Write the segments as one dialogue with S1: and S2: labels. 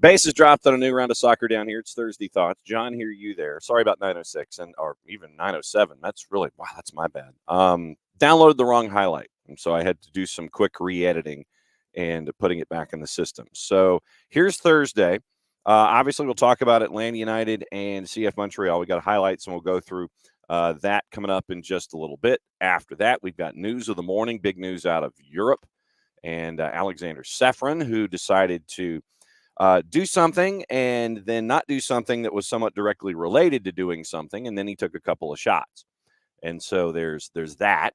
S1: Base is dropped on a new round of soccer down here. It's Thursday Thoughts. John, hear you there. Sorry about 906 or even 907. That's really, wow, that's my bad. Downloaded the wrong highlight. And so I had to do some quick re-editing and putting it back in the system. So here's Thursday. Obviously, we'll talk about Atlanta United and CF Montreal. We got highlights, and we'll go through that coming up in just a little bit. After that, we've got news of the morning, big news out of Europe, and Alexander Sefrin, who decided to do something and then not do something that was somewhat directly related to doing something, and then he took a couple of shots. And so there's that.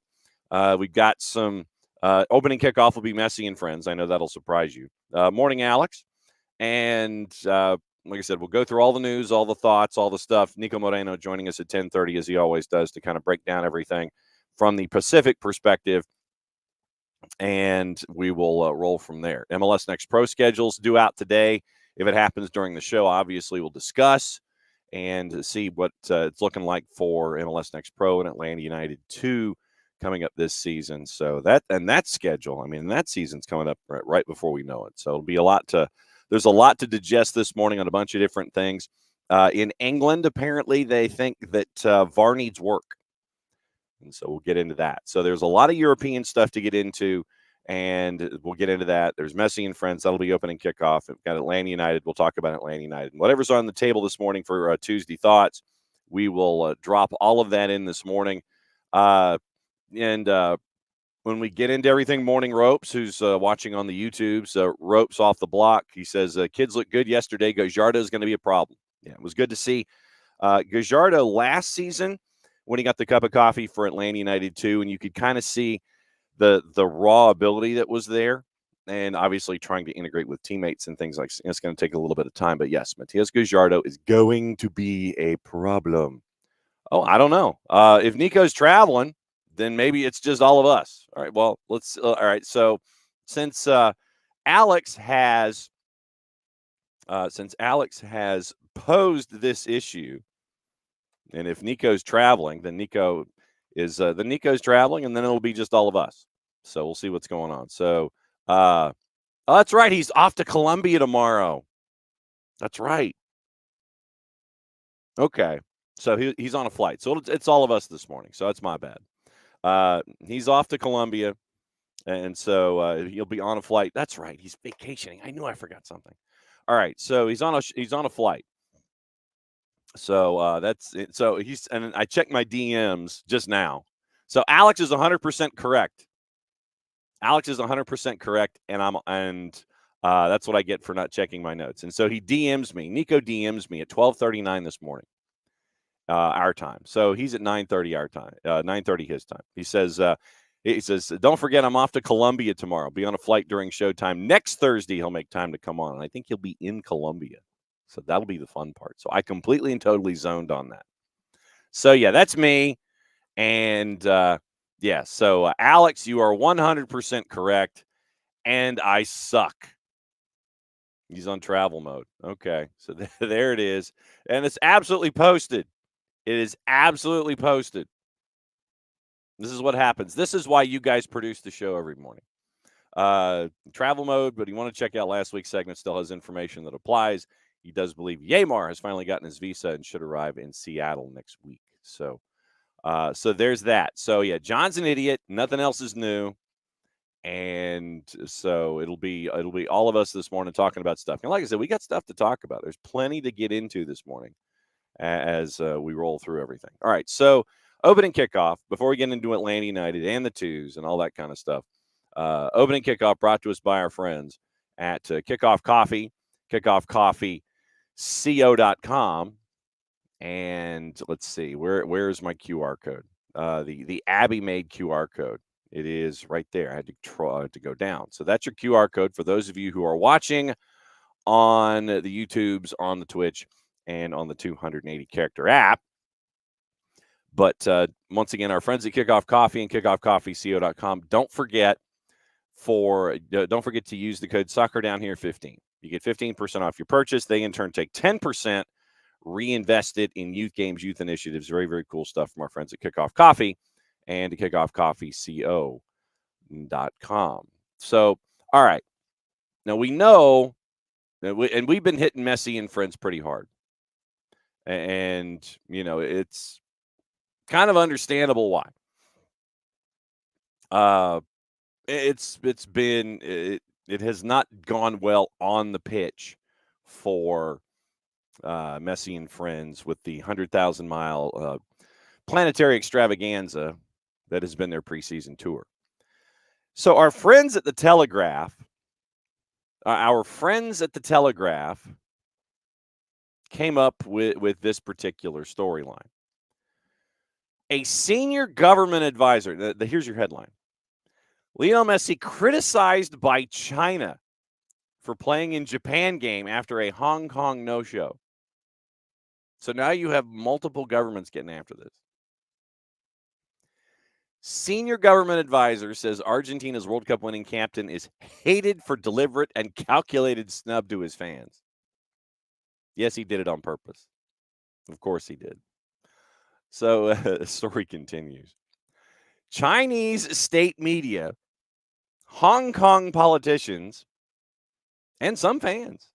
S1: We've got some opening kickoff will be Messi and Friends. I know that'll surprise you. Morning, Alex. And like I said, we'll go through all the news, all the thoughts, all the stuff. Niko Moreno joining us at 10:30, as he always does, to kind of break down everything from the Pacific perspective. And we will roll from there. MLS Next Pro schedules due out today. If it happens during the show, obviously we'll discuss and see what it's looking like for MLS Next Pro and Atlanta United 2 coming up this season. So that schedule, I mean, that season's coming up right before we know it. So it'll be there's a lot to digest this morning on a bunch of different things. In England, apparently they think that VAR needs work. And so we'll get into that. So there's a lot of European stuff to get into, and we'll get into that. There's Messi and Friends. That'll be opening kickoff. We've got Atlanta United. We'll talk about Atlanta United. And whatever's on the table this morning for Tuesday Thoughts, we will drop all of that in this morning. And when we get into everything, Morning Ropes, who's watching on the YouTubes, Ropes off the block, he says, kids look good yesterday. Gajardo is going to be a problem. Yeah, it was good to see Gajardo last season when he got the cup of coffee for Atlanta United 2, and you could kind of see the raw ability that was there, and obviously trying to integrate with teammates and things like it's going to take a little bit of time. But yes, Matias Gajardo is going to be a problem. Oh, I don't know. If Niko's traveling, then maybe it's just all of us. All right, well, let's all right. So since Alex has posed this issue, and if Niko's traveling, then Niko's traveling, and then it'll be just all of us. So we'll see what's going on. So, that's right. He's off to Colombia tomorrow. That's right. Okay. So he's on a flight. So it's all of us this morning. So that's my bad. He's off to Colombia, and so he'll be on a flight. That's right. He's vacationing. I knew I forgot something. All right. So he's on a flight. So that's it. So and I checked my DMs just now. So Alex is 100% correct. Alex is 100% correct, and that's what I get for not checking my notes. And so he DMs me. Niko DMs me at 12:39 this morning, our time. So he's at 9:30 our time, 9:30 his time. He says, don't forget, I'm off to Colombia tomorrow. Be on a flight during showtime. Next Thursday, he'll make time to come on, and I think he'll be in Colombia. So that'll be the fun part. So I completely and totally zoned on that. So, yeah, that's me. And, yeah, so Alex, you are 100% correct. And I suck. He's on travel mode. Okay. So there it is. And it's absolutely posted. It is absolutely posted. This is what happens. This is why you guys produce the show every morning. Travel mode, but you want to check out last week's segment, still has information that applies. He does believe Yamar has finally gotten his visa and should arrive in Seattle next week. So there's that. So, yeah, John's an idiot. Nothing else is new. And so it'll be all of us this morning talking about stuff. And like I said, we got stuff to talk about. There's plenty to get into this morning as we roll through everything. All right, so opening kickoff, before we get into Atlanta United and the twos and all that kind of stuff, opening kickoff brought to us by our friends at Kickoff Coffee, kickoffcoffeeco.com. And let's see, where's my QR code? The Abby made QR code. It is right there. I had to try to go down. So that's your QR code for those of you who are watching on the YouTubes, on the Twitch, and on the 280 character app. But once again, our friends at Kickoff Coffee and kickoffcoffeeco.com. Don't forget to use the code SoccerDownHere15. You get 15% off your purchase. They in turn take 10%, reinvest it in youth games, youth initiatives. Very, very cool stuff from our friends at Kickoff Coffee and kickoffcoffeeco.com. So, all right. Now we know And we've been hitting Messi and friends pretty hard. And, it's kind of understandable why. It has not gone well on the pitch for Messi and friends with the 100,000-mile planetary extravaganza that has been their preseason tour. So our friends at the Telegraph came up with this particular storyline. A senior government advisor, here's your headline. Lionel Messi criticized by China for playing in Japan game after a Hong Kong no-show. So now you have multiple governments getting after this. Senior government advisor says Argentina's World Cup winning captain is hated for deliberate and calculated snub to his fans. Yes, he did it on purpose. Of course he did. So the story continues. Chinese state media, Hong Kong politicians, and some fans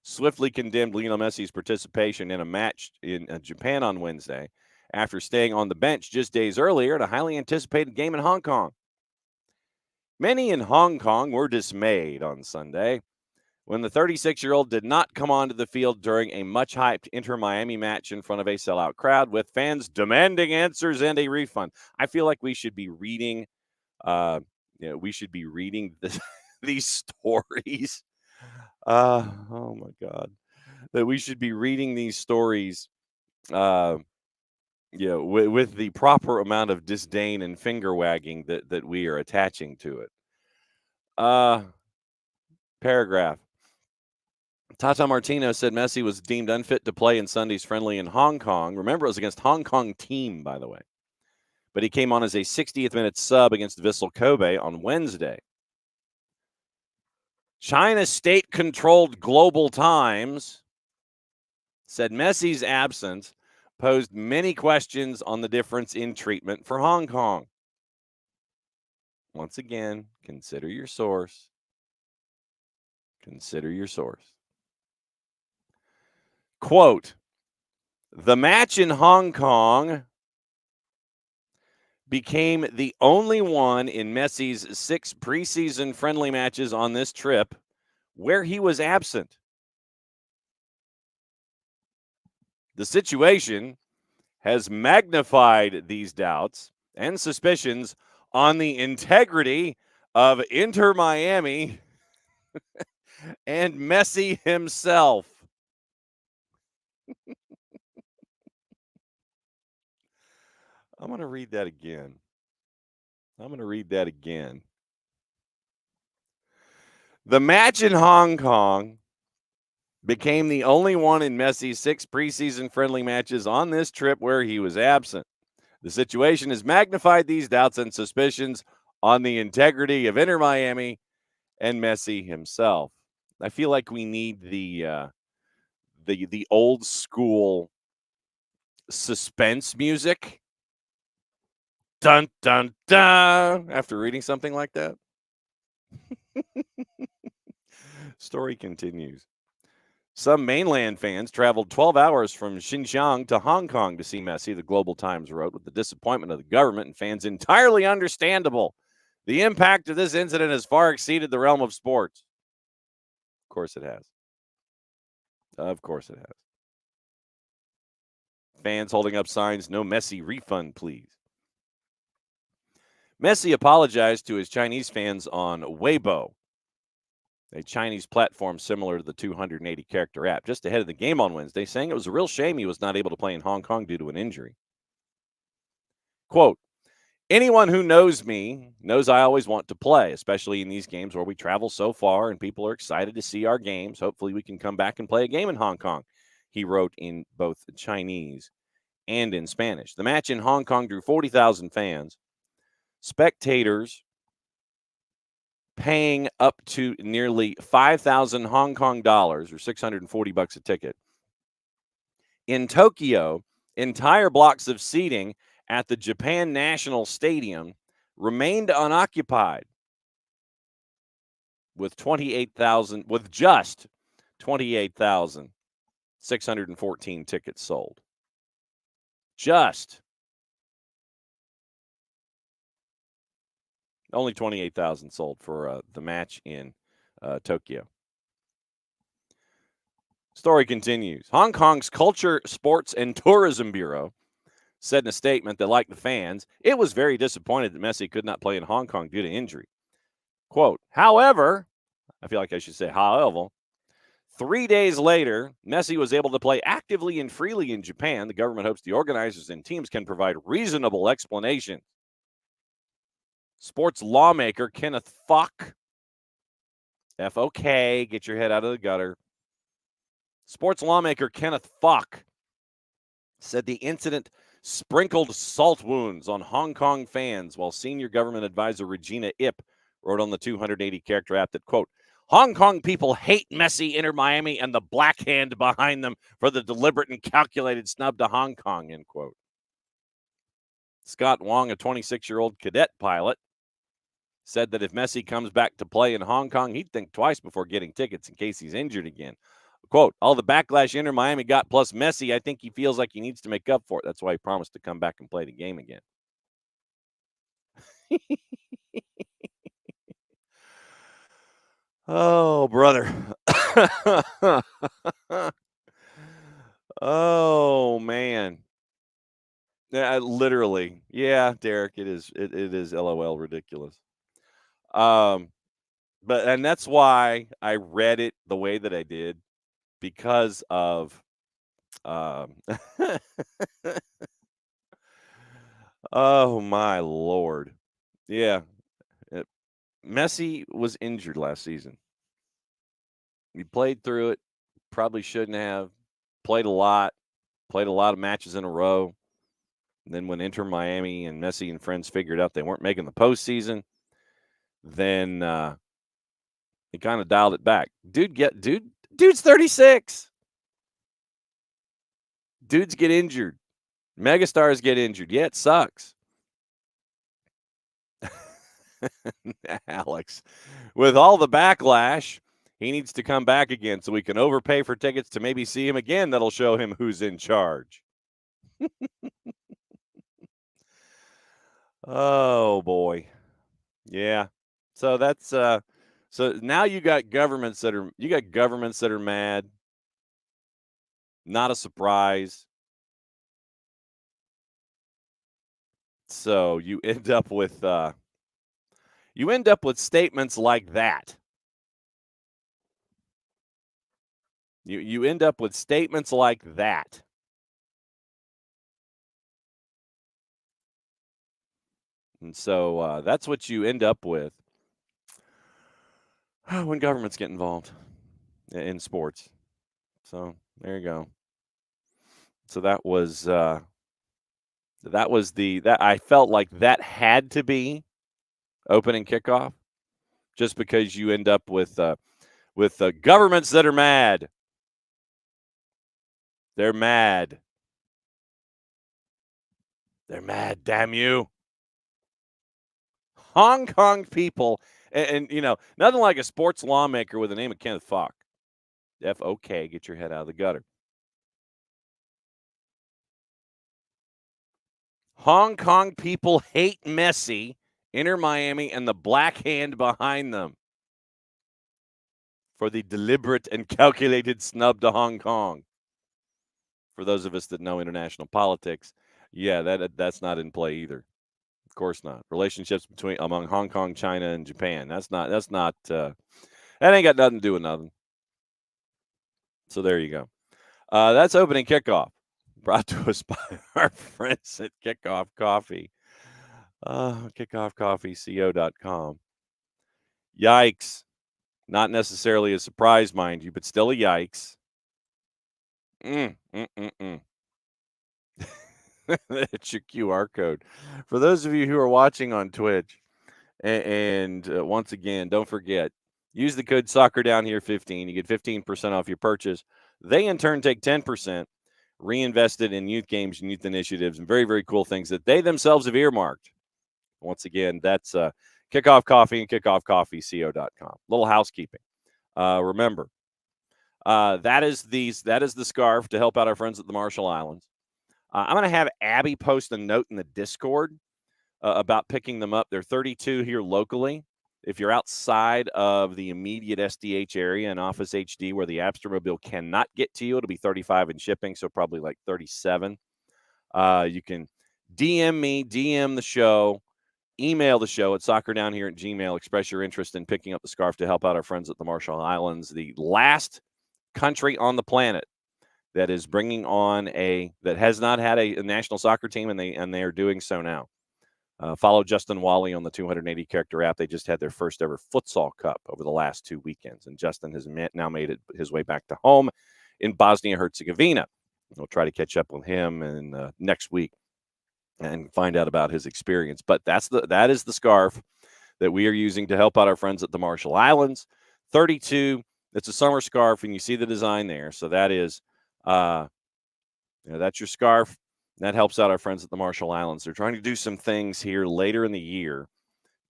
S1: swiftly condemned Lionel Messi's participation in a match in Japan on Wednesday after staying on the bench just days earlier at a highly anticipated game in Hong Kong. Many in Hong Kong were dismayed on Sunday when the 36-year-old did not come onto the field during a much-hyped Inter-Miami match in front of a sellout crowd with fans demanding answers and a refund. I feel like we should be reading these stories. Oh my God, that we should be reading these stories, with the proper amount of disdain and finger wagging that we are attaching to it. Paragraph. Tata Martino said Messi was deemed unfit to play in Sunday's friendly in Hong Kong. Remember, it was against Hong Kong team, by the way. But he came on as a 60th minute sub against Vissel Kobe on Wednesday. China's state-controlled Global Times said Messi's absence posed many questions on the difference in treatment for Hong Kong. Once again, consider your source. Consider your source. Quote, the match in Hong Kong became the only one in Messi's 6 preseason friendly matches on this trip where he was absent. The situation has magnified these doubts and suspicions on the integrity of Inter Miami and Messi himself. I'm going to read that again. The match in Hong Kong became the only one in Messi's 6 preseason friendly matches on this trip where he was absent. The situation has magnified these doubts and suspicions on the integrity of Inter Miami and Messi himself. I feel like we need the old school suspense music. Dun, dun, dun, after reading something like that. Story continues. Some mainland fans traveled 12 hours from Xinjiang to Hong Kong to see Messi, the Global Times wrote, with the disappointment of the government and fans entirely understandable. The impact of this incident has far exceeded the realm of sports. Of course it has. Of course it has. Fans holding up signs, no Messi refund, please. Messi apologized to his Chinese fans on Weibo, a Chinese platform similar to the 280-character app, just ahead of the game on Wednesday, saying it was a real shame he was not able to play in Hong Kong due to an injury. Quote, anyone who knows me knows I always want to play, especially in these games where we travel so far and people are excited to see our games. Hopefully we can come back and play a game in Hong Kong, he wrote in both Chinese and in Spanish. The match in Hong Kong drew 40,000 fans. Spectators paying up to nearly 5,000 Hong Kong dollars or $640 a ticket. In Tokyo, entire blocks of seating at the Japan National Stadium remained unoccupied with just 28,614 tickets sold. Just only 28,000 sold for the match in Tokyo. Story continues. Hong Kong's Culture, Sports, and Tourism Bureau said in a statement that, like the fans, it was very disappointed that Messi could not play in Hong Kong due to injury. Quote, however, I feel like I should say however, 3 days later, Messi was able to play actively and freely in Japan. The government hopes the organizers and teams can provide reasonable explanation. Sports lawmaker Kenneth Fock, F-O-K, get your head out of the gutter. Sports lawmaker Kenneth Fock said the incident sprinkled salt wounds on Hong Kong fans, while senior government advisor Regina Ip wrote on the 280-character app that, quote, Hong Kong people hate Messi, Inter Miami, and the black hand behind them for the deliberate and calculated snub to Hong Kong, end quote. Scott Wong, a 26-year-old cadet pilot, said that if Messi comes back to play in Hong Kong, he'd think twice before getting tickets in case he's injured again. Quote, all the backlash Inter Miami got plus Messi, I think he feels like he needs to make up for it. That's why he promised to come back and play the game again. Oh, brother. Oh, man. Yeah, literally. Yeah, Derek, it is LOL ridiculous. And that's why I read it the way that I did, because of oh my Lord. Yeah. Messi was injured last season. He played through it, probably shouldn't have. Played a lot of matches in a row. And then when Inter Miami and Messi and friends figured out they weren't making the postseason, then he kind of dialed it back. Dude's 36. Dudes get injured. Megastars get injured. Yeah, it sucks. Alex, with all the backlash, he needs to come back again so we can overpay for tickets to maybe see him again. That'll show him who's in charge. Oh boy. Yeah. So that's so now you got governments that are mad. Not a surprise. So you end up with statements like that. You end up with statements like that. And so that's what you end up with when governments get involved in sports. So there you go. So that was I felt like that had to be opening kickoff, just because you end up with governments that are mad. They're mad. They're mad, damn you. Hong Kong people, and nothing like a sports lawmaker with the name of Kenneth Fock. F-O-K, get your head out of the gutter. Hong Kong people hate Messi, Inter Miami, and the black hand behind them for the deliberate and calculated snub to Hong Kong. For those of us that know international politics, yeah, that's not in play either. Of course not. Relationships among Hong Kong, China, and Japan. That ain't got nothing to do with nothing. So there you go. That's opening kickoff, brought to us by our friends at Kickoff Coffee. KickoffCoffeeCO.com. Yikes. Not necessarily a surprise, mind you, but still a yikes. That's your QR code. For those of you who are watching on Twitch, and once again, don't forget, use the code SoccerDownHere15. You get 15% off your purchase. They, in turn, take 10%, reinvested in youth games and youth initiatives and very, very cool things that they themselves have earmarked. Once again, that's Kickoff Coffee and KickoffCoffeeCO.com. Little housekeeping. Remember, That is the scarf to help out our friends at the Marshall Islands. I'm going to have Abby post a note in the Discord about picking them up. They're 32 here locally. If you're outside of the immediate SDH area and Office HD where the Abstermobile cannot get to you, it'll be 35 in shipping, so probably like 37. You can DM me, DM the show, email the show at soccerdownhere@gmail. Express your interest in picking up the scarf to help out our friends at the Marshall Islands, the last country on the planet that is bringing on that has not had a national soccer team, and they are doing so now. Follow Justin Wally on the 280 character app. They just had their first ever futsal cup over the last 2 weekends, and Justin has now made his way back to home in Bosnia-Herzegovina. We'll try to catch up with him in next week and find out about his experience. But that is the scarf that we are using to help out our friends at the Marshall Islands. 32. It's a summer scarf, and you see the design there. So that is, that's your scarf. That helps out our friends at the Marshall Islands. They're trying to do some things here later in the year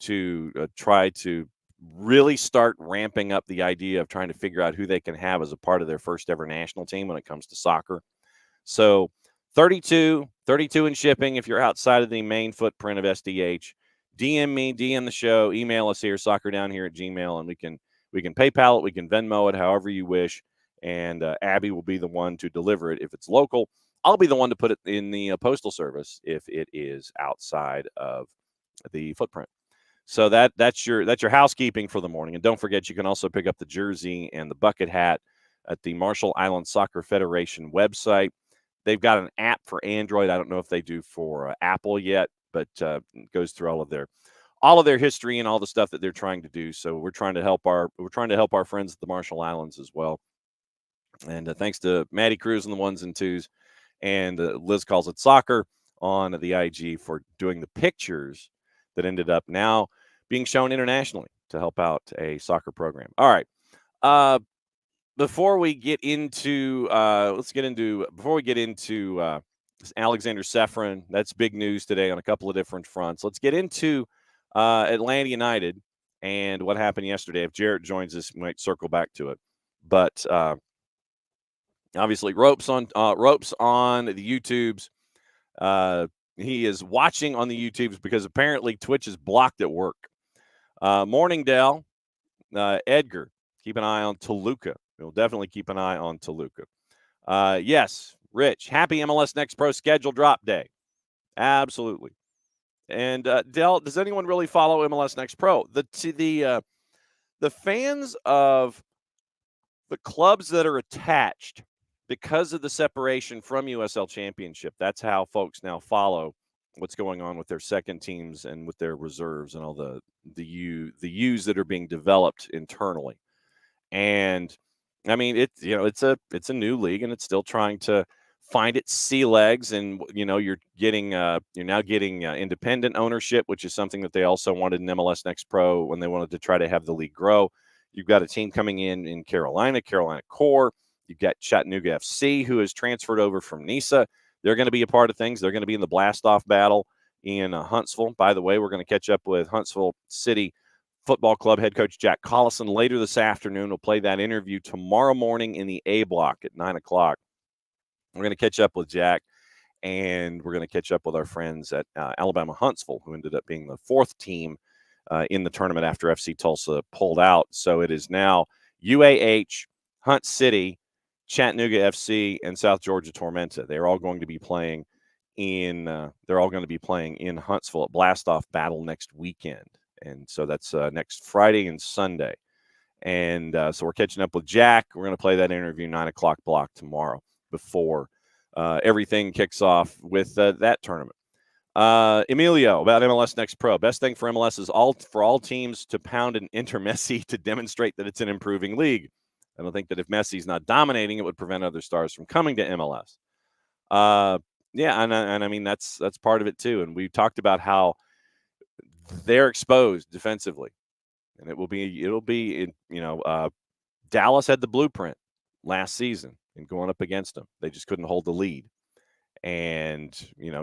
S1: to try to really start ramping up the idea of trying to figure out who they can have as a part of their first ever national team when it comes to soccer. So 32 in shipping if you're outside of the main footprint of SDH. DM me, DM the show, email us here, soccerdownhere@gmail, and we can PayPal it, we can Venmo it, however you wish, and Abby will be the one to deliver it if it's local. I'll be the one to put it in the postal service if it is outside of the footprint. So that's your housekeeping for the morning. And don't forget, you can also pick up the jersey and the bucket hat at the Marshall Islands Soccer Federation website. They've got an app for Android. I don't know if they do for Apple yet, but it goes through all of their history and all the stuff that they're trying to do. So we're trying to help our friends at the Marshall Islands as well. And thanks to Maddie Cruz and the ones and twos, and Liz Calls It Soccer on the IG for doing the pictures that ended up now being shown internationally to help out a soccer program. All right. Before we get into Alexander Sefrin, that's big news today on a couple of different fronts. Let's get into Atlanta United and what happened yesterday. If Jarrett joins us, we might circle back to it. But obviously, ropes on the YouTubes. He is watching on the YouTubes because apparently Twitch is blocked at work. Morning, Dell. Edgar, keep an eye on Toluca. We'll definitely keep an eye on Toluca. Yes, Rich, happy MLS Next Pro schedule drop day. Absolutely. And Dell, does anyone really follow MLS Next Pro? The fans of the clubs that are attached because of the separation from USL Championship, that's how folks now follow what's going on with their second teams and with their reserves and all the U's that are being developed internally. And I mean, it's a new league, and it's still trying to find its sea legs. And you're now getting independent ownership, which is something that they also wanted in MLS Next Pro when they wanted to try to have the league grow. You've got a team coming in Carolina Core. You've got Chattanooga FC, who has transferred over from NISA. They're going to be a part of things. They're going to be in the blast-off battle in Huntsville. By the way, we're going to catch up with Huntsville City Football Club head coach Jack Collison later this afternoon. We'll play that interview tomorrow morning in the A block at 9 o'clock. We're going to catch up with Jack, and we're going to catch up with our friends at Alabama Huntsville, who ended up being the fourth team in the tournament after FC Tulsa pulled out. So it is now UAH, Hunt City, Chattanooga FC, and South Georgia Tormenta. They're all going to be playing in Huntsville at Blastoff Battle next weekend. And so that's next Friday and Sunday. And so we're catching up with Jack. We're going to play that interview 9 o'clock block tomorrow before everything kicks off with that tournament. Emilio, about MLS Next Pro. Best thing for MLS is for all teams to pound and enter Messi to demonstrate that it's an improving league. I don't think that if Messi's not dominating, it would prevent other stars from coming to MLS. Yeah, and I mean that's part of it too. And we talked about how they're exposed defensively, and it'll be Dallas had the blueprint last season and going up against them. They just couldn't hold the lead. And,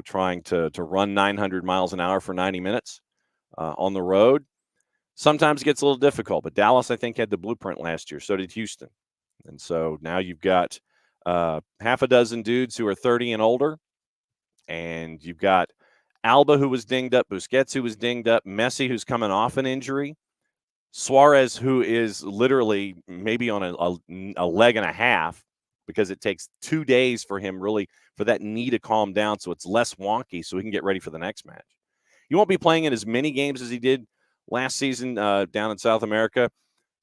S1: trying to run 900 miles an hour for 90 minutes on the road sometimes gets a little difficult. But Dallas, I think, had the blueprint last year. So did Houston. And so now you've got half a dozen dudes who are 30 and older, and you've got Alba, who was dinged up, Busquets, who was dinged up, Messi, who's coming off an injury, Suarez, who is literally maybe on a leg and a half, because it takes 2 days for him really for that knee to calm down so it's less wonky so he can get ready for the next match. He won't be playing in as many games as he did last season down in South America.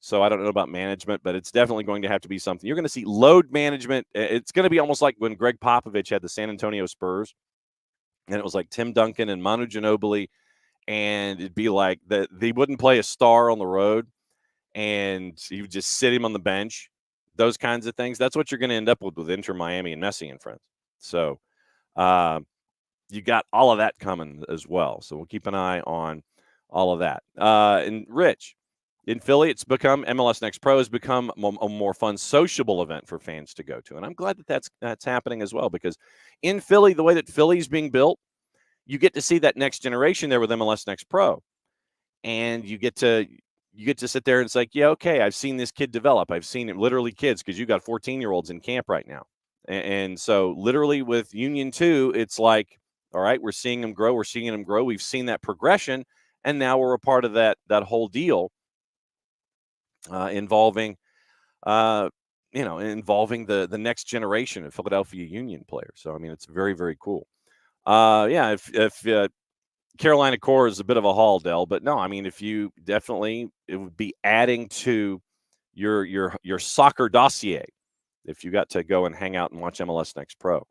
S1: So I don't know about management, but it's definitely going to have to be something. You're going to see load management. It's going to be almost like when Greg Popovich had the San Antonio Spurs, and it was like Tim Duncan and Manu Ginobili, and it'd be like that they wouldn't play a star on the road, and you would just sit him on the bench. Those kinds of things. That's what you're going to end up with Inter Miami and Messi and friends. So you got all of that coming as well. So we'll keep an eye on all of that. And Rich, in Philly, it's become MLS Next Pro has become a more fun, sociable event for fans to go to. And I'm glad that that's happening as well, because in Philly, the way that Philly's being built, you get to see that next generation there with MLS Next Pro. And you get to sit there and it's like, yeah, okay, I've seen this kid develop. I've seen it, literally kids, because you got 14-year-olds in camp right now. And so literally with Union 2, it's like, all right, we're seeing them grow. We're seeing them grow. We've seen that progression. And now we're a part of that whole deal involving the next generation of Philadelphia Union players. So, I mean, it's very, very cool. If Carolina Core is a bit of a haul, Dell, but no, I mean, if you definitely, it would be adding to your soccer dossier if you got to go and hang out and watch MLS Next Pro.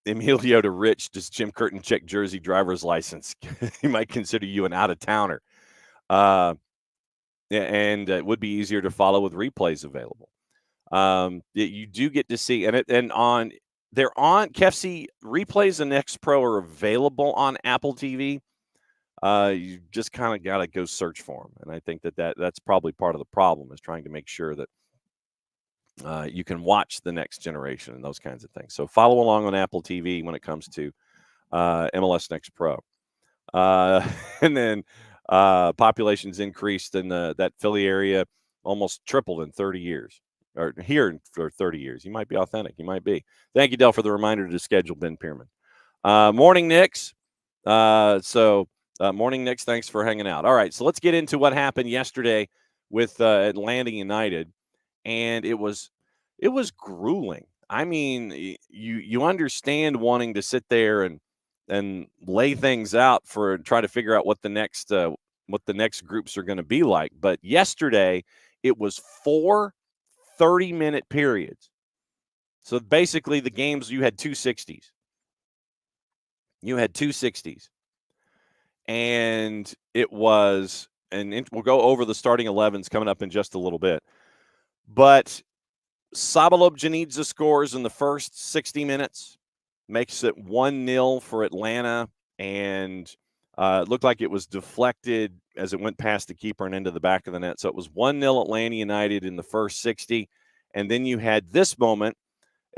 S1: Emilio to Rich, does Jim Curtin check Jersey driver's license? He might consider you an out-of-towner. And it would be easier to follow with replays available. You do get to see, they're on KFC replays. And Next Pro are available on Apple TV. You just kind of got to go search for them, and I think that's probably part of the problem, is trying to make sure that you can watch the next generation and those kinds of things. So follow along on Apple TV when it comes to MLS Next Pro. And then population's increased in that Philly area, almost tripled in 30 years. Or here for 30 years. You might be authentic. You might be. Thank you, Del, for the reminder to schedule Ben Pierman. Morning, Knicks. Morning, Knicks. Thanks for hanging out. All right, so let's get into what happened yesterday with Atlanta United, and it was grueling. I mean, you understand wanting to sit there and lay things out try to figure out what the next groups are going to be like. But yesterday, it was 4 30-minute periods. So basically the games, you had 260s. And it was, and we'll go over the starting 11s coming up in just a little bit. But Sabalob Janidza scores in the first 60 minutes, makes it 1-0 for Atlanta, and it looked like it was deflected as it went past the keeper and into the back of the net. So it was 1-0 Atlanta United in the first 60. And then you had this moment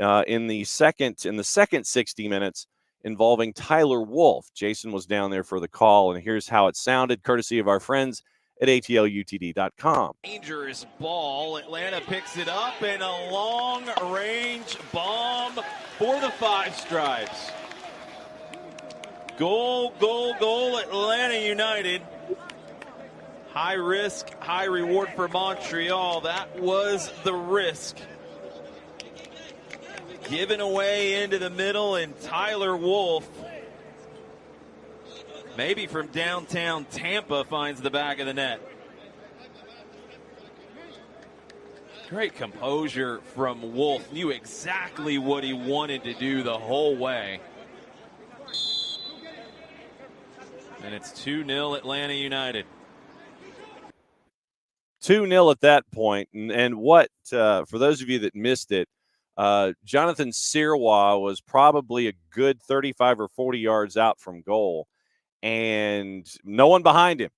S1: in the second 60 minutes involving Tyler Wolff. Jason was down there for the call, and here's how it sounded, courtesy of our friends at ATLUTD.com.
S2: Dangerous ball. Atlanta picks it up, and a long-range bomb for the Five Stripes. Goal, Atlanta United. High risk, high reward for Montreal. That was the risk. Given away into the middle, and Tyler Wolff, maybe from downtown Tampa, finds the back of the net. Great composure from Wolff. Knew exactly what he wanted to do the whole way. And it's 2-0 Atlanta United.
S1: 2-0 at that point. And what, for those of you that missed it, Jonathan Sirois was probably a good 35 or 40 yards out from goal, and no one behind him.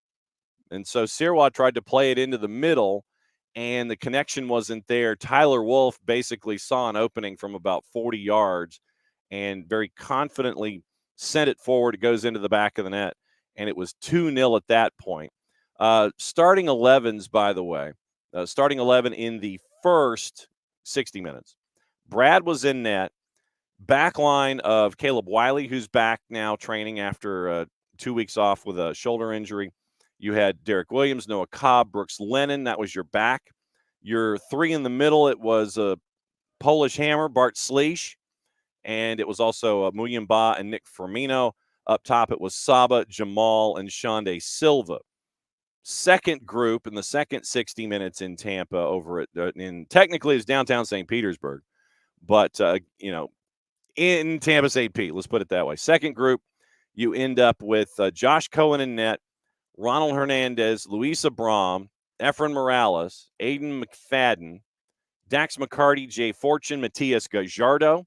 S1: And so Sirois tried to play it into the middle, and the connection wasn't there. Tyler Wolff basically saw an opening from about 40 yards and very confidently sent it forward. It goes into the back of the net, and it was 2-0 at that point. Starting 11s, by the way, starting 11 in the first 60 minutes. Brad was in net. Back line of Caleb Wiley, who's back now training after 2 weeks off with a shoulder injury. You had Derek Williams, Noah Cobb, Brooks Lennon. That was your back. Your three in the middle, it was a Polish hammer, Bart Sleesh, and it was also Muyamba and Nick Firmino. Up top, it was Saba, Jamal, and Shonde Silva. Second group in the second 60 minutes in Tampa over at technically it's downtown St. Petersburg, but in Tampa St. Pete, let's put it that way. Second group, you end up with Josh Cohen in net, Ronald Hernandez, Luis Abram, Efren Morales, Aiden McFadden, Dax McCarty, Jay Fortune, Matias Gajardo,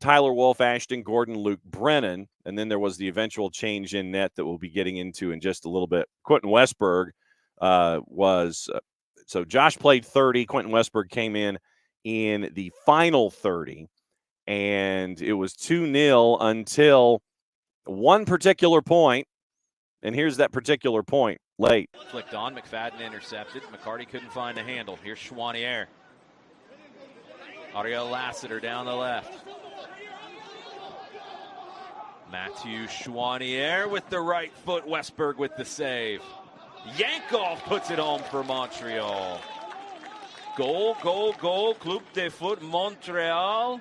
S1: Tyler Wolf, Ashton Gordon, Luke Brennan, and then there was the eventual change in net that we'll be getting into in just a little bit. Quentin Westberg so Josh played 30. Quentin Westberg came in the final 30, and it was 2-0 until one particular point, and here's that particular point late.
S2: Flicked on, McFadden intercepted. McCarty couldn't find a handle. Here's Chouanier. Ariel Lassiter down the left. Matthew Chouanier with the right foot. Westberg with the save. Yankov puts it home for Montreal. Goal, goal, goal. Club de Foot Montreal.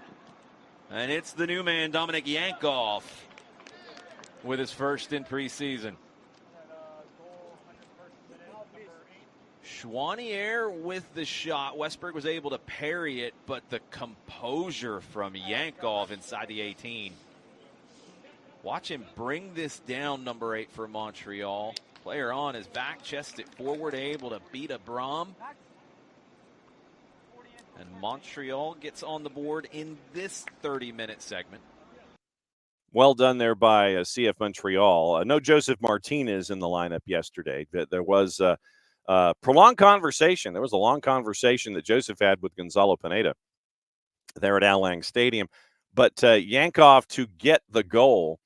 S2: And it's the new man, Dominic Yankov, with his first in preseason. Chouanier with the shot. Westberg was able to parry it, but the composure from Yankov inside the 18. Watch him bring this down, number 8 for Montreal. Player on his back, chest it forward, able to beat Abram. And Montreal gets on the board in this 30-minute segment.
S1: Well done there by CF Montreal. No Joseph Martinez in the lineup yesterday. There was a prolonged conversation. There was a long conversation that Joseph had with Gonzalo Pineda there at Al Lang Stadium. But Yankov to get the goal,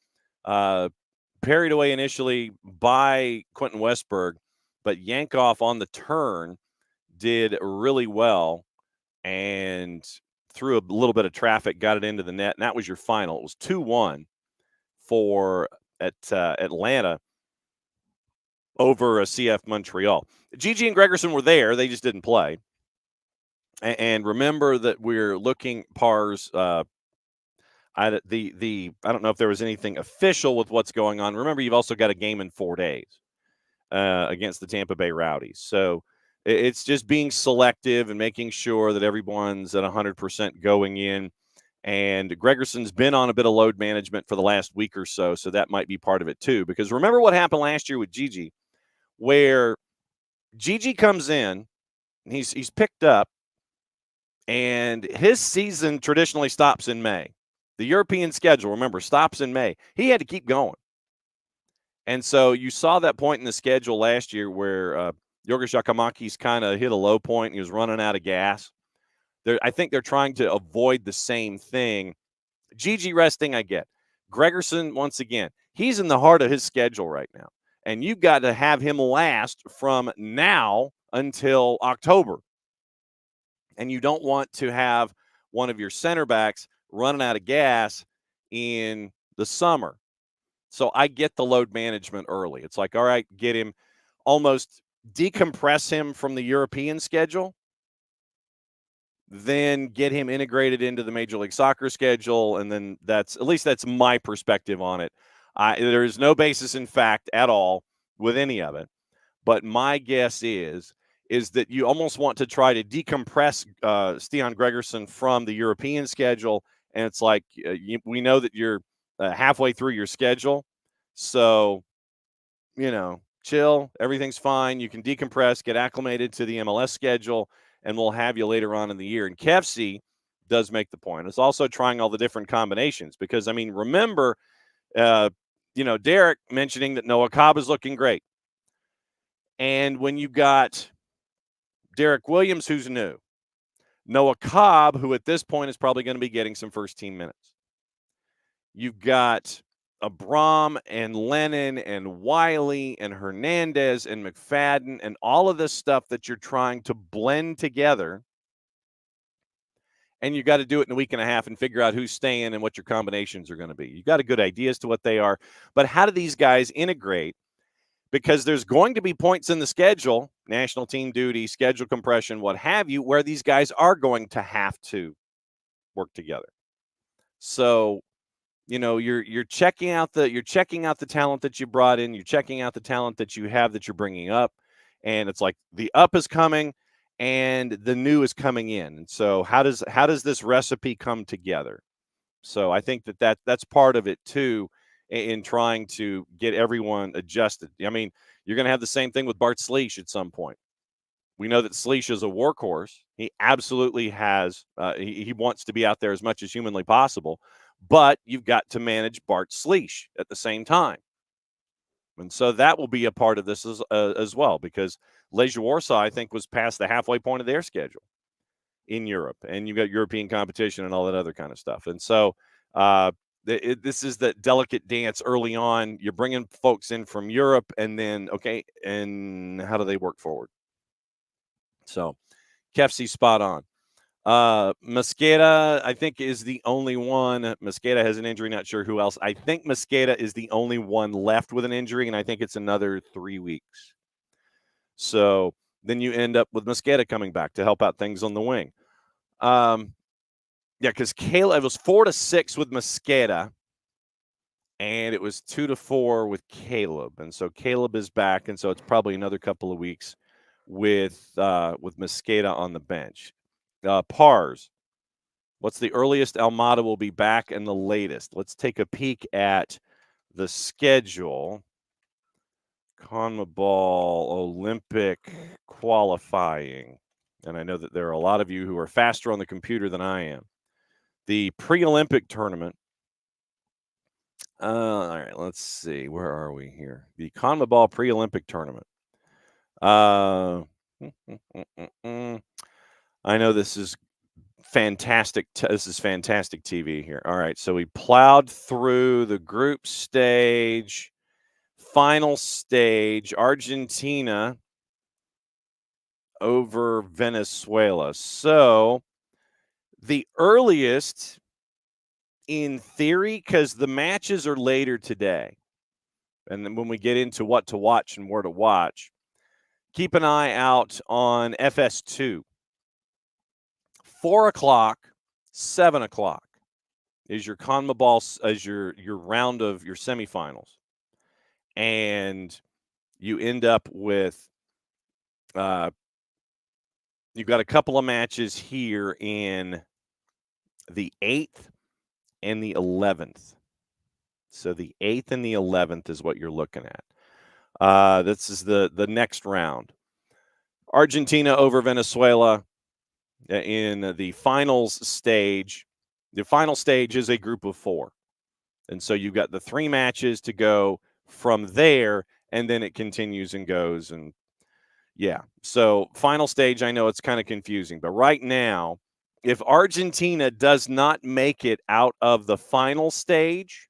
S1: parried away initially by Quentin Westberg, but Yankov on the turn did really well and through a little bit of traffic, got it into the net, and that was your final. It was 2-1 for Atlanta over CF Montreal. Gigi and Gregerson were there. They just didn't play. And remember that we're looking pars. I don't know if there was anything official with what's going on. Remember, you've also got a game in 4 days against the Tampa Bay Rowdies. So it's just being selective and making sure that everyone's at 100% going in. And Gregerson's been on a bit of load management for the last week or so, so that might be part of it too. Because remember what happened last year with Gigi, where Gigi comes in, he's picked up, and his season traditionally stops in May. The European schedule, remember, stops in May. He had to keep going. And so you saw that point in the schedule last year where Yorgos Giacomakis kind of hit a low point. He was running out of gas. I think they're trying to avoid the same thing. Gigi resting, I get. Gregerson, once again, he's in the heart of his schedule right now. And you've got to have him last from now until October. And you don't want to have one of your center backs running out of gas in the summer. So I get the load management early. It's like, all right, get him, almost decompress him from the European schedule, then get him integrated into the Major League Soccer schedule, and then that's my perspective on it. There is no basis in fact at all with any of it, but my guess is that you almost want to try to decompress Stian Gregerson from the European schedule, and it's like we know that you're halfway through your schedule, so chill, everything's fine. You can decompress, get acclimated to the MLS schedule, and we'll have you later on in the year. And Kefsi does make the point. It's also trying all the different combinations because, remember, Derek mentioning that Noah Cobb is looking great. And when you got Derek Williams, who's new, Noah Cobb, who at this point is probably going to be getting some first-team minutes. You've got Abram and Lennon and Wiley and Hernandez and McFadden and all of this stuff that you're trying to blend together. And you got to do it in a week and a half and figure out who's staying and what your combinations are going to be. You got a good idea as to what they are. But how do these guys integrate? Because there's going to be points in the schedule, national team duty, schedule compression, what have you, where these guys are going to have to work together. So, you're checking out the talent that you brought in, you're checking out the talent that you have that you're bringing up, and it's like the up is coming and the new is coming in. And so how does this recipe come together? So I think that's part of it too, in trying to get everyone adjusted. I mean, you're going to have the same thing with Bart Sleesh at some point. We know that Sleesh is a workhorse. He absolutely has. He wants to be out there as much as humanly possible, but you've got to manage Bart Sleesh at the same time. And so that will be a part of this as well, because Legia Warsaw, I think, was past the halfway point of their schedule in Europe, and you've got European competition and all that other kind of stuff. And so this is that delicate dance early on. You're bringing folks in from Europe, and then, okay, and how do they work forward? So Kefsi's spot on. Mosqueda, I think, is the only one. Mosqueda has an injury. Not sure who else. I think Mosqueda is the only one left with an injury, and I think it's another 3 weeks. So then you end up with Mosqueda coming back to help out things on the wing. Yeah, because Caleb, it was 4-6 with Mosqueda, and it was 2-4 with Caleb. And so Caleb is back, and so it's probably another couple of weeks with Mosqueda on the bench. Pars, what's the earliest Almada will be back and the latest? Let's take a peek at the schedule. CONMEBOL Olympic qualifying. And I know that there are a lot of you who are faster on the computer than I am. The pre-Olympic tournament. All right, let's see. Where are we here? The CONMEBOL pre-Olympic tournament. I know this is fantastic. This is fantastic TV here. All right, so we plowed through the group stage, final stage, Argentina over Venezuela. So the earliest, in theory, because the matches are later today, and then when we get into what to watch and where to watch, keep an eye out on FS2. 4 o'clock, 7 o'clock is your CONMEBOL, as your round of your semifinals. And you end up with, you've got a couple of matches here in the 8th and the 11th. So the 8th and the 11th is what you're looking at. This is the next round. Argentina over Venezuela in the finals stage. The final stage is a group of 4. And so you've got the 3 matches to go from there, and then it continues and goes. And yeah, so final stage, I know it's kind of confusing, but right now, if Argentina does not make it out of the final stage,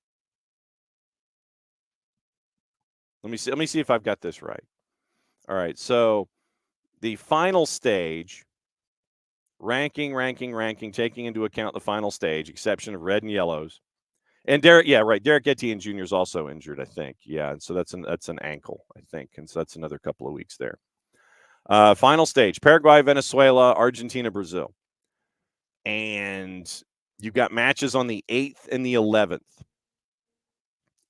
S1: let me see if I've got this right. All right, so the final stage, ranking, taking into account the final stage, exception of red and yellows. And Derek Etienne Jr. is also injured, I think. Yeah, and so that's an ankle, I think, and so that's another couple of weeks there. Final stage: Paraguay, Venezuela, Argentina, Brazil, and you've got matches on the 8th and the 11th.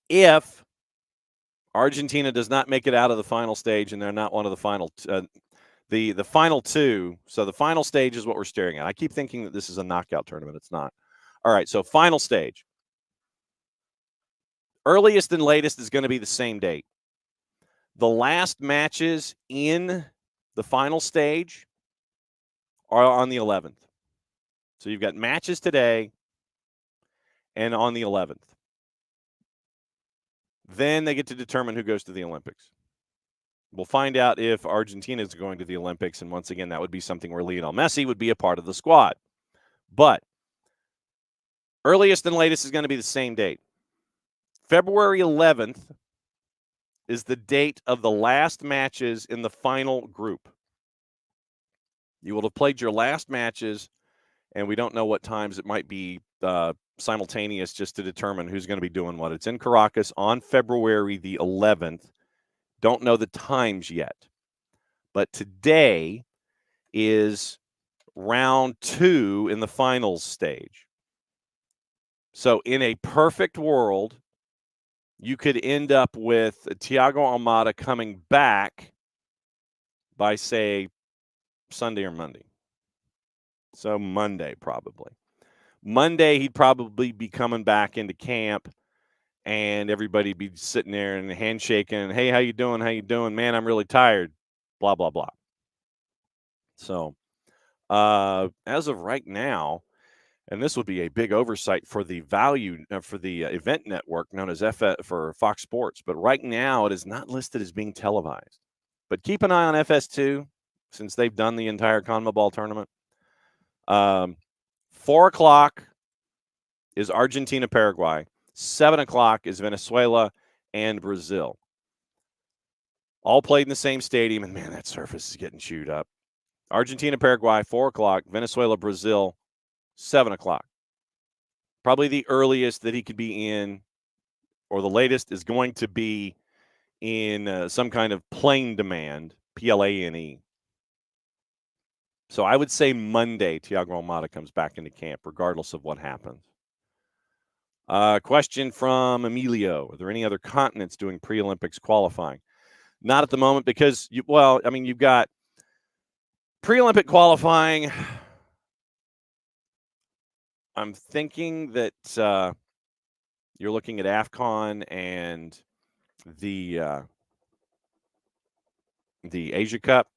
S1: If Argentina does not make it out of the final stage, and they're not one of the final, the final 2. So the final stage is what we're staring at. I keep thinking that this is a knockout tournament. It's not. All right, so final stage. Earliest and latest is going to be the same date. The last matches in the final stage are on the 11th. So you've got matches today and on the 11th. Then they get to determine who goes to the Olympics. We'll find out if Argentina is going to the Olympics, and once again, that would be something where Lionel Messi would be a part of the squad. But earliest and latest is going to be the same date. February 11th is the date of the last matches in the final group. You will have played your last matches, and we don't know what times. It might be simultaneous just to determine who's going to be doing what. It's in Caracas on February the 11th. Don't know the times yet. But today is round 2 in the finals stage. So in a perfect world, you could end up with Thiago Almada coming back by, say, Sunday or Monday. So Monday, probably. Monday, he'd probably be coming back into camp, and everybody be sitting there and handshaking. Hey, how you doing? How you doing? Man, I'm really tired. Blah, blah, blah. So as of right now, and this would be a big oversight for the event network known as for Fox Sports. But right now, it is not listed as being televised. But keep an eye on FS2 since they've done the entire CONMEBOL tournament. 4 o'clock is Argentina, Paraguay. 7 o'clock is Venezuela and Brazil. All played in the same stadium, and man, that surface is getting chewed up. Argentina, Paraguay, 4 o'clock. Venezuela, Brazil, 7 o'clock. Probably the earliest that he could be in, or the latest, is going to be in some kind of plane demand, PLANE. So I would say Monday, Thiago Almada comes back into camp, regardless of what happens. Question from Emilio. Are there any other continents doing pre-Olympics qualifying? Not at the moment because, you've got pre-Olympic qualifying. I'm thinking that you're looking at AFCON and the Asia Cup.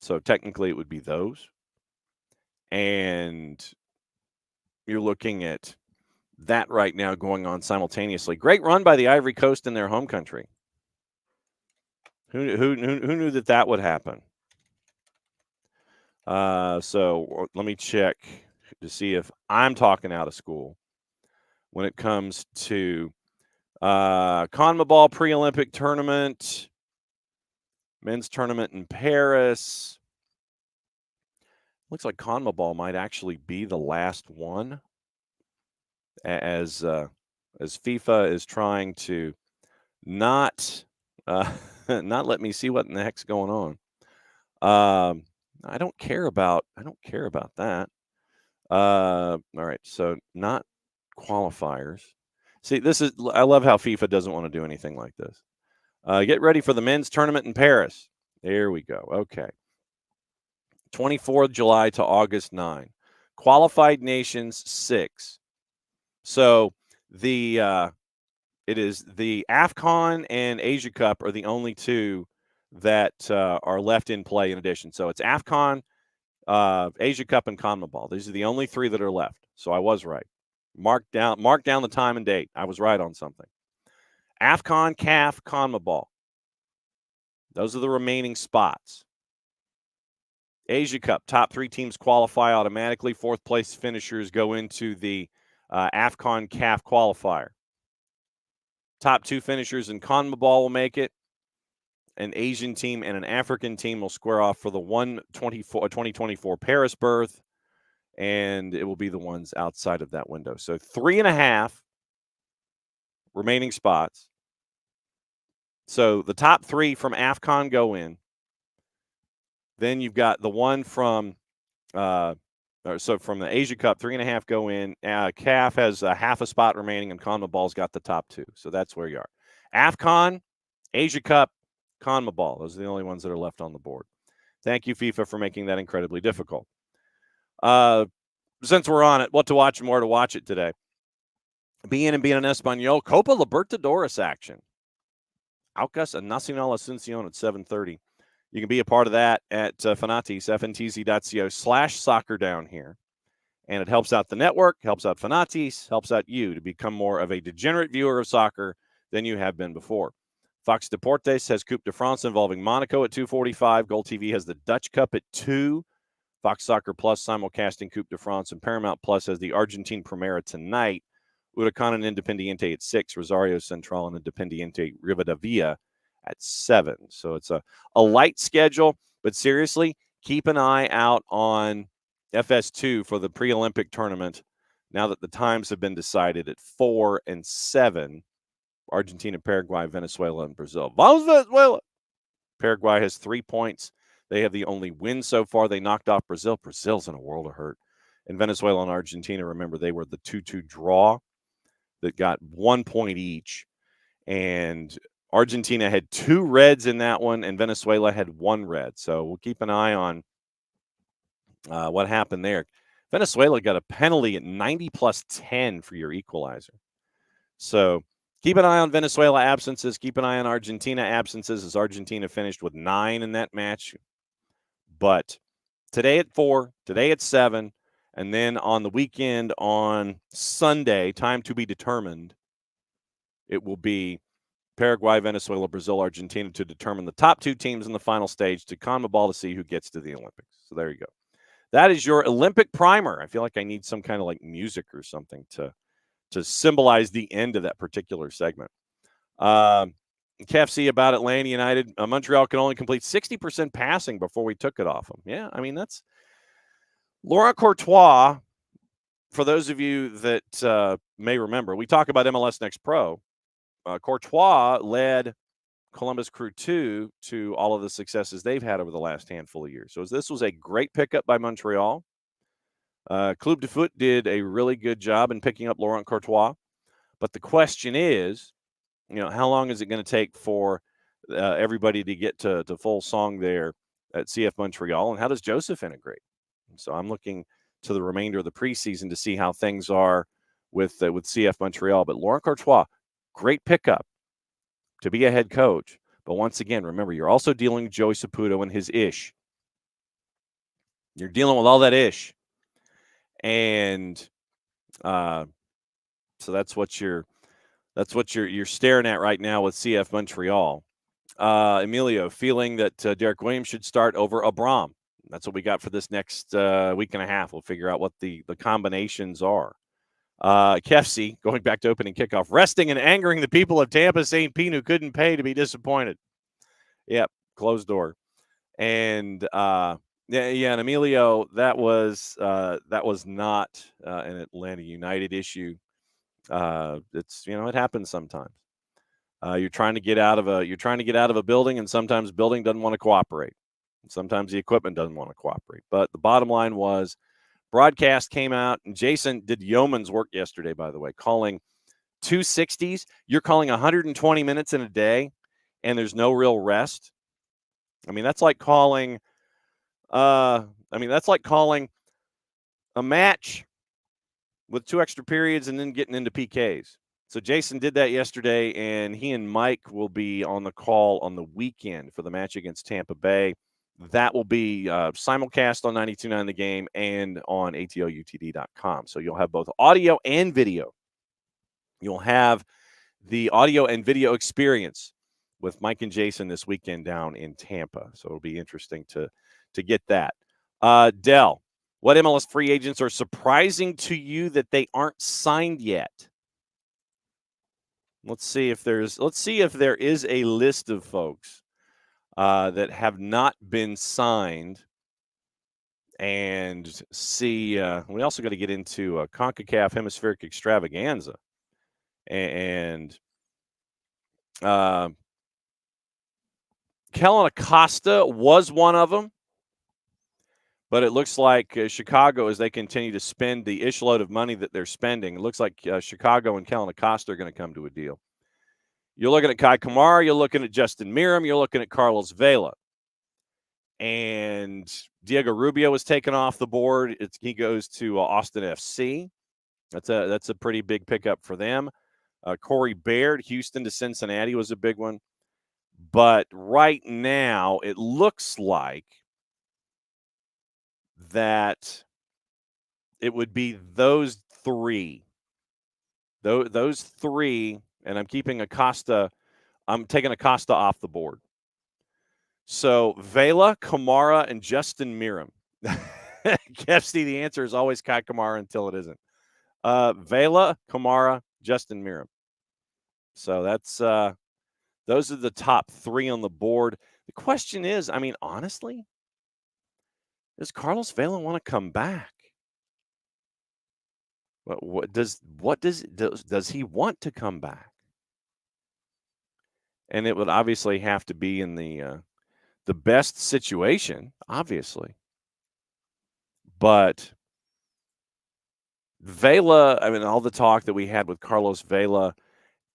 S1: So technically it would be those. And you're looking at that right now going on simultaneously. Great run by the Ivory Coast in their home country. Who knew that would happen? So let me check to see if I'm talking out of school when it comes to CONMEBOL pre-Olympic tournament, men's tournament in Paris. Looks like CONMEBOL might actually be the last one, as FIFA is trying to not let me see what in the heck's going on. I don't care about that. All right, so not qualifiers. See, I love how FIFA doesn't want to do anything like this. Get ready for the men's tournament in Paris. There we go. Okay. 24th July to August 9. Qualified nations 6. So it is the AFCON and Asia Cup are the only two that are left in play in addition. So it's AFCON, Asia Cup, and CONMEBOL. These are the only 3 that are left. So I was right. Mark down the time and date. I was right on something. AFCON, CAF, CONMEBOL. Those are the remaining spots. Asia Cup, top 3 teams qualify automatically. 4th place finishers go into the AFCON, CAF qualifier. Top 2 finishers in CONMEBOL will make it. An Asian team and an African team will square off for the 2024 Paris berth, and it will be the ones outside of that window. So 3.5 remaining spots. So the top 3 from AFCON go in. Then you've got the one from from the Asia Cup, 3.5 go in. CAF has half a spot remaining, and CONMEBOL's got the top 2. So that's where you are. AFCON, Asia Cup, CONMEBOL. Those are the only ones that are left on the board. Thank you, FIFA, for making that incredibly difficult. Since we're on it, what to watch and where to watch it today. Bien en Español, Copa Libertadores action. Aucas and Nacional Asuncion at 7:30. You can be a part of that at Fanatis, fntz.co/soccer down here. And it helps out the network, helps out Fanatis, helps out you to become more of a degenerate viewer of soccer than you have been before. Fox Deportes has Coupe de France involving Monaco at 2:45. Gold TV has the Dutch Cup at 2. Fox Soccer Plus simulcasting Coupe de France, and Paramount Plus has the Argentine Primera tonight Huracan and Independiente at 6, Rosario Central and Independiente Rivadavia at 7. So it's a light schedule, but seriously, keep an eye out on FS2 for the pre-Olympic tournament now that the times have been decided at 4 and 7. Argentina, Paraguay, Venezuela, and Brazil. Vamos Venezuela! Paraguay has 3 points. They have the only win so far. They knocked off Brazil. Brazil's in a world of hurt. And Venezuela and Argentina, remember, they were the 2-2 draw that got 1 point each. And Argentina had 2 reds in that one, and Venezuela had 1 red. So we'll keep an eye on what happened there. Venezuela got a penalty at 90 plus 10 for your equalizer. So keep an eye on Venezuela absences. Keep an eye on Argentina absences, as Argentina finished with 9 in that match. But today at 4, today at 7, and then on the weekend on Sunday, time to be determined, it will be Paraguay, Venezuela, Brazil, Argentina to determine the top 2 teams in the final stage to CONMEBOL to see who gets to the Olympics. So there you go. That is your Olympic primer. I feel like I need some kind of like music or something to symbolize the end of that particular segment. KFC about Atlanta United. Montreal can only complete 60% passing before we took it off them. Yeah, I mean, that's Laurent Courtois. For those of you that may remember, we talk about MLS Next Pro. Courtois led Columbus Crew 2 to all of the successes they've had over the last handful of years. So this was a great pickup by Montreal. Club de Foot did a really good job in picking up Laurent Courtois. But the question is, how long is it going to take for everybody to get to full song there at CF Montreal? And how does Joseph integrate? And so I'm looking to the remainder of the preseason to see how things are with CF Montreal. But Laurent Courtois, great pickup to be a head coach. But once again, remember, you're also dealing with Joey Saputo and his ish. You're dealing with all that ish. And so that's what you're staring at right now with CF Montreal. Emilio, feeling that Derek Williams should start over Abram. That's what we got for this next week and a half. We'll figure out what the combinations are. Kefsi, going back to opening kickoff, resting and angering the people of Tampa St. Pete who couldn't pay to be disappointed. Yep, closed door. And and Emilio, that was not an Atlanta United issue. It's it happens sometimes. You're trying to get out of a building, and sometimes building doesn't want to cooperate. Sometimes the equipment doesn't want to cooperate. But the bottom line was, broadcast came out, and Jason did yeoman's work yesterday, by the way, calling 260s. You're calling 120 minutes in a day, and there's no real rest. I mean, that's like calling. That's like calling a match with 2 extra periods and then getting into PKs. So Jason did that yesterday, and he and Mike will be on the call on the weekend for the match against Tampa Bay. That will be simulcast on 92.9 The Game and on ATLUTD.com. So you'll have both audio and video. You'll have the audio and video experience with Mike and Jason this weekend down in Tampa. So it'll be interesting to get that. Dell, what MLS free agents are surprising to you that they aren't signed yet? Let's see if there is a list of folks that have not been signed, and see. We also got to get into CONCACAF Hemispheric Extravaganza, and Kellen Acosta was one of them. But it looks like Chicago, as they continue to spend the ish load of money that they're spending, it looks like Chicago and Kellen Acosta are going to come to a deal. You're looking at Kai Kamara, you're looking at Justin Miram, you're looking at Carlos Vela. And Diego Rubio was taken off the board. He goes to Austin FC. That's a pretty big pickup for them. Corey Baird, Houston to Cincinnati was a big one. But right now, it looks like that it would be those 3. Those 3, and I'm keeping Acosta. I'm taking Acosta off the board. So Vela, Kamara, and Justin Miram. Kefsty, the answer is always Kai Kamara until it isn't. Vela, Kamara, Justin Miram. So that's those are the top 3 on the board. The question is, I mean, honestly, does Carlos Vela want to come back? What does he want to come back? And it would obviously have to be in the best situation, obviously. But Vela, I mean, all the talk that we had with Carlos Vela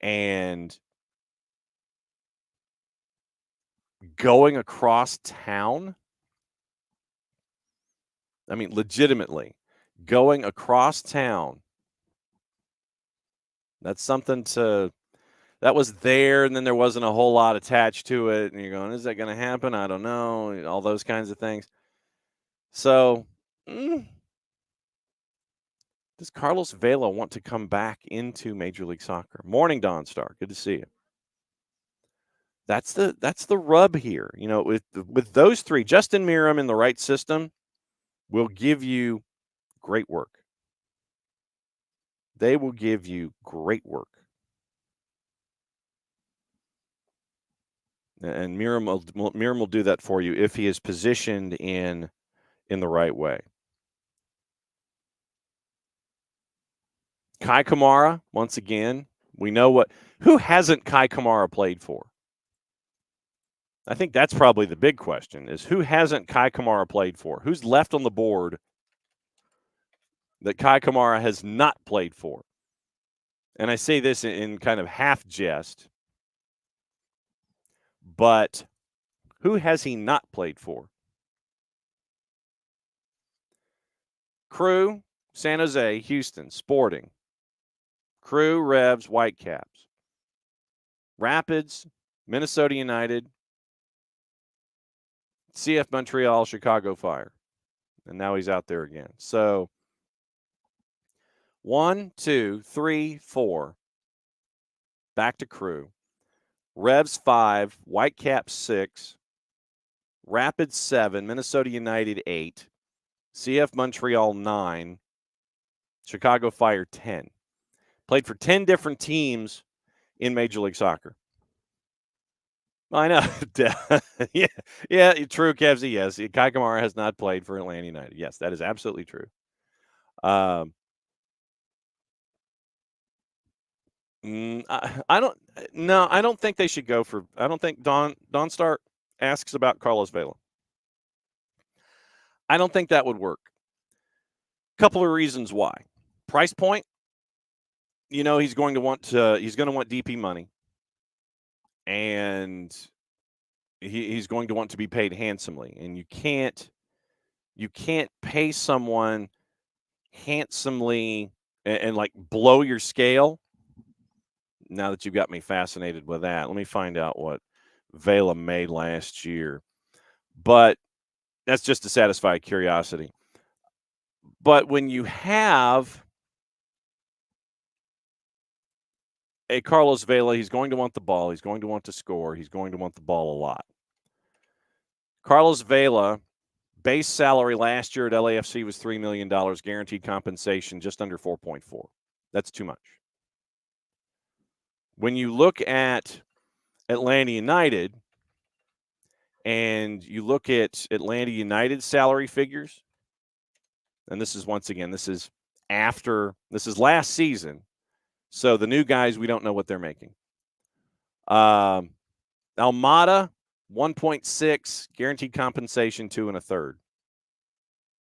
S1: and going across town, I mean, legitimately, going across town, that's something that was there, and then there wasn't a whole lot attached to it, and you're going, is that going to happen? I don't know, all those kinds of things. So, does Carlos Vela want to come back into Major League Soccer? Morning, Don Star. Good to see you. That's the rub here. You know, with those 3, Justin Miram in the right system will give you great work. They will give you great work. And Miram will do that for you if he is positioned in the right way. Kai Kamara, once again, we know who hasn't Kai Kamara played for? I think that's probably the big question, is who hasn't Kai Kamara played for? Who's left on the board that Kai Kamara has not played for? And I say this in kind of half jest, but who has he not played for? Crew, San Jose, Houston, Sporting. Crew, Revs, Whitecaps. Rapids, Minnesota United, CF Montreal, Chicago Fire. And now he's out there again. So 1, 2, 3, 4. Back to Crew. Revs 5, Whitecaps 6, Rapids 7, Minnesota United 8, CF Montreal 9, Chicago Fire 10. Played for 10 different teams in Major League Soccer. I know. yeah, true, Kevsey. Yes, Kai Kamara has not played for Atlanta United. Yes, that is absolutely true. I don't think they should go for. I don't think Don Stark asks about Carlos Vela. I don't think that would work. Couple of reasons why. Price point. You know, he's going to want DP money, and he's going to want to be paid handsomely, and you can't pay someone handsomely and like blow your scale. Now that you've got me fascinated with that, let me find out what Vela made last year. But that's just to satisfy curiosity. But when you have a Carlos Vela, he's going to want the ball. He's going to want to score. He's going to want the ball a lot. Carlos Vela, base salary last year at LAFC was $3 million. Guaranteed compensation just under 4.4. That's too much. When you look at Atlanta United and you look at Atlanta United's salary figures, and this is last season. So the new guys, we don't know what they're making. Almada, 1.6, guaranteed compensation, 2 1/3.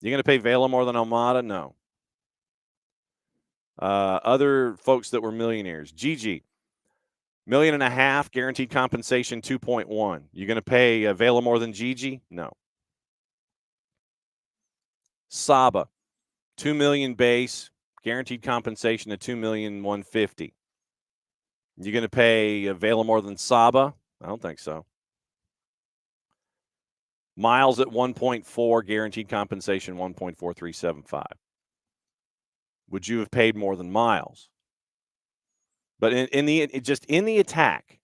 S1: You going to pay Vela more than Almada? No. Other folks that were millionaires, Gigi, $1.5 million, guaranteed compensation, 2.1. You going to pay Vela more than Gigi? No. Saba, $2 million base, guaranteed compensation of $2,150,000. You going to pay Vela more than Saba? I don't think so. Miles at 1.4, guaranteed compensation 1.4375. Would you have paid more than Miles? But in the attack.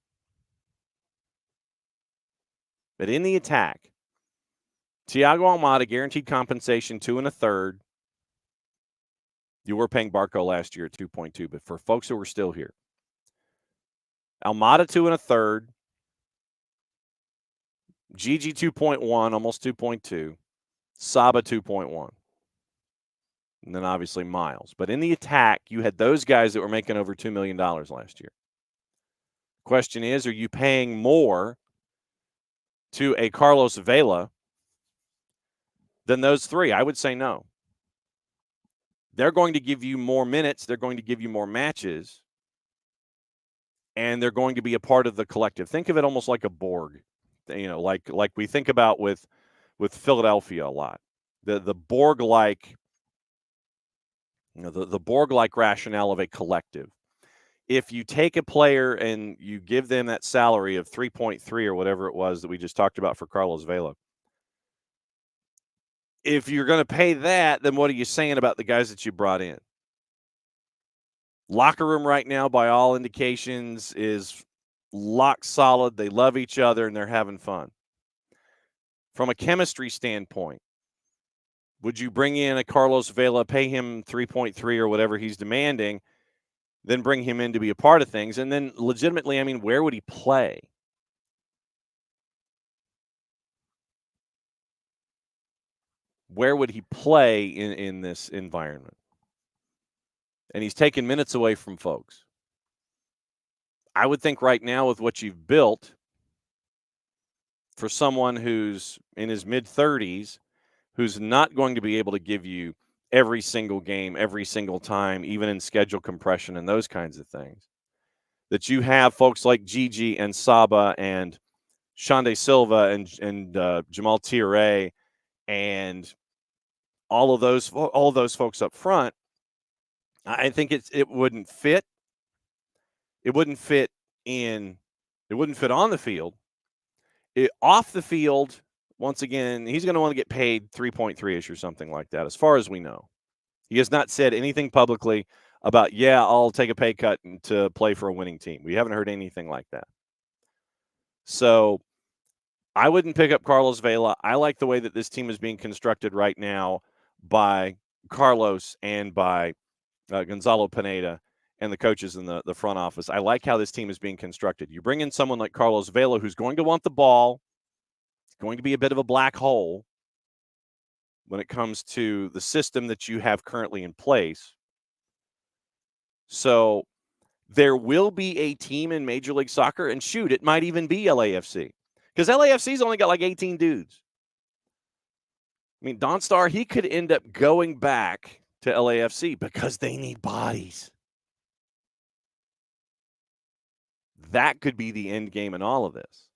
S1: But in the attack, Thiago Almada, guaranteed compensation 2 1/3. You were paying Barco last year at 2.2, but for folks who are still here, Almada 2 1/3, Gigi 2.1, almost 2.2, Saba 2.1, and then obviously Miles. But in the attack, you had those guys that were making over $2 million last year. Question is, are you paying more to a Carlos Vela than those three? I would say no. They're going to give you more minutes. They're going to give you more matches. And they're going to be a part of the collective. Think of it almost like a Borg, like we think about with Philadelphia a lot. The Borg-like, the Borg-like rationale of a collective. If you take a player and you give them that salary of 3.3 or whatever it was that we just talked about for Carlos Vela, if you're going to pay that, then what are you saying about the guys that you brought in? Locker room right now, by all indications, is lock solid. They love each other, and they're having fun. From a chemistry standpoint, would you bring in a Carlos Vela, pay him 3.3 or whatever he's demanding, then bring him in to be a part of things? And then legitimately, I mean, where would he play? Where would he play in this environment? And he's taking minutes away from folks. I would think right now with what you've built, for someone who's in his mid-30s, who's not going to be able to give you every single game, every single time, even in schedule compression and those kinds of things, that you have folks like Gigi and Saba and Shande Silva and Jamal Tiare and all of those folks up front. I think it wouldn't fit. It wouldn't fit on the field. Off the field, once again, he's going to want to get paid 3.3-ish or something like that, as far as we know. He has not said anything publicly about, I'll take a pay cut to play for a winning team. We haven't heard anything like that. So I wouldn't pick up Carlos Vela. I like the way that this team is being constructed right now by Carlos and by Gonzalo Pineda and the coaches in the front office. I like how this team is being constructed. You bring in someone like Carlos Vela, who's going to want the ball. It's going to be a bit of a black hole when it comes to the system that you have currently in place. So there will be a team in Major League Soccer, and shoot, it might even be LAFC, because LAFC's only got like 18 dudes. I mean, Don Starr, he could end up going back to LAFC because they need bodies. That could be the end game in all of this.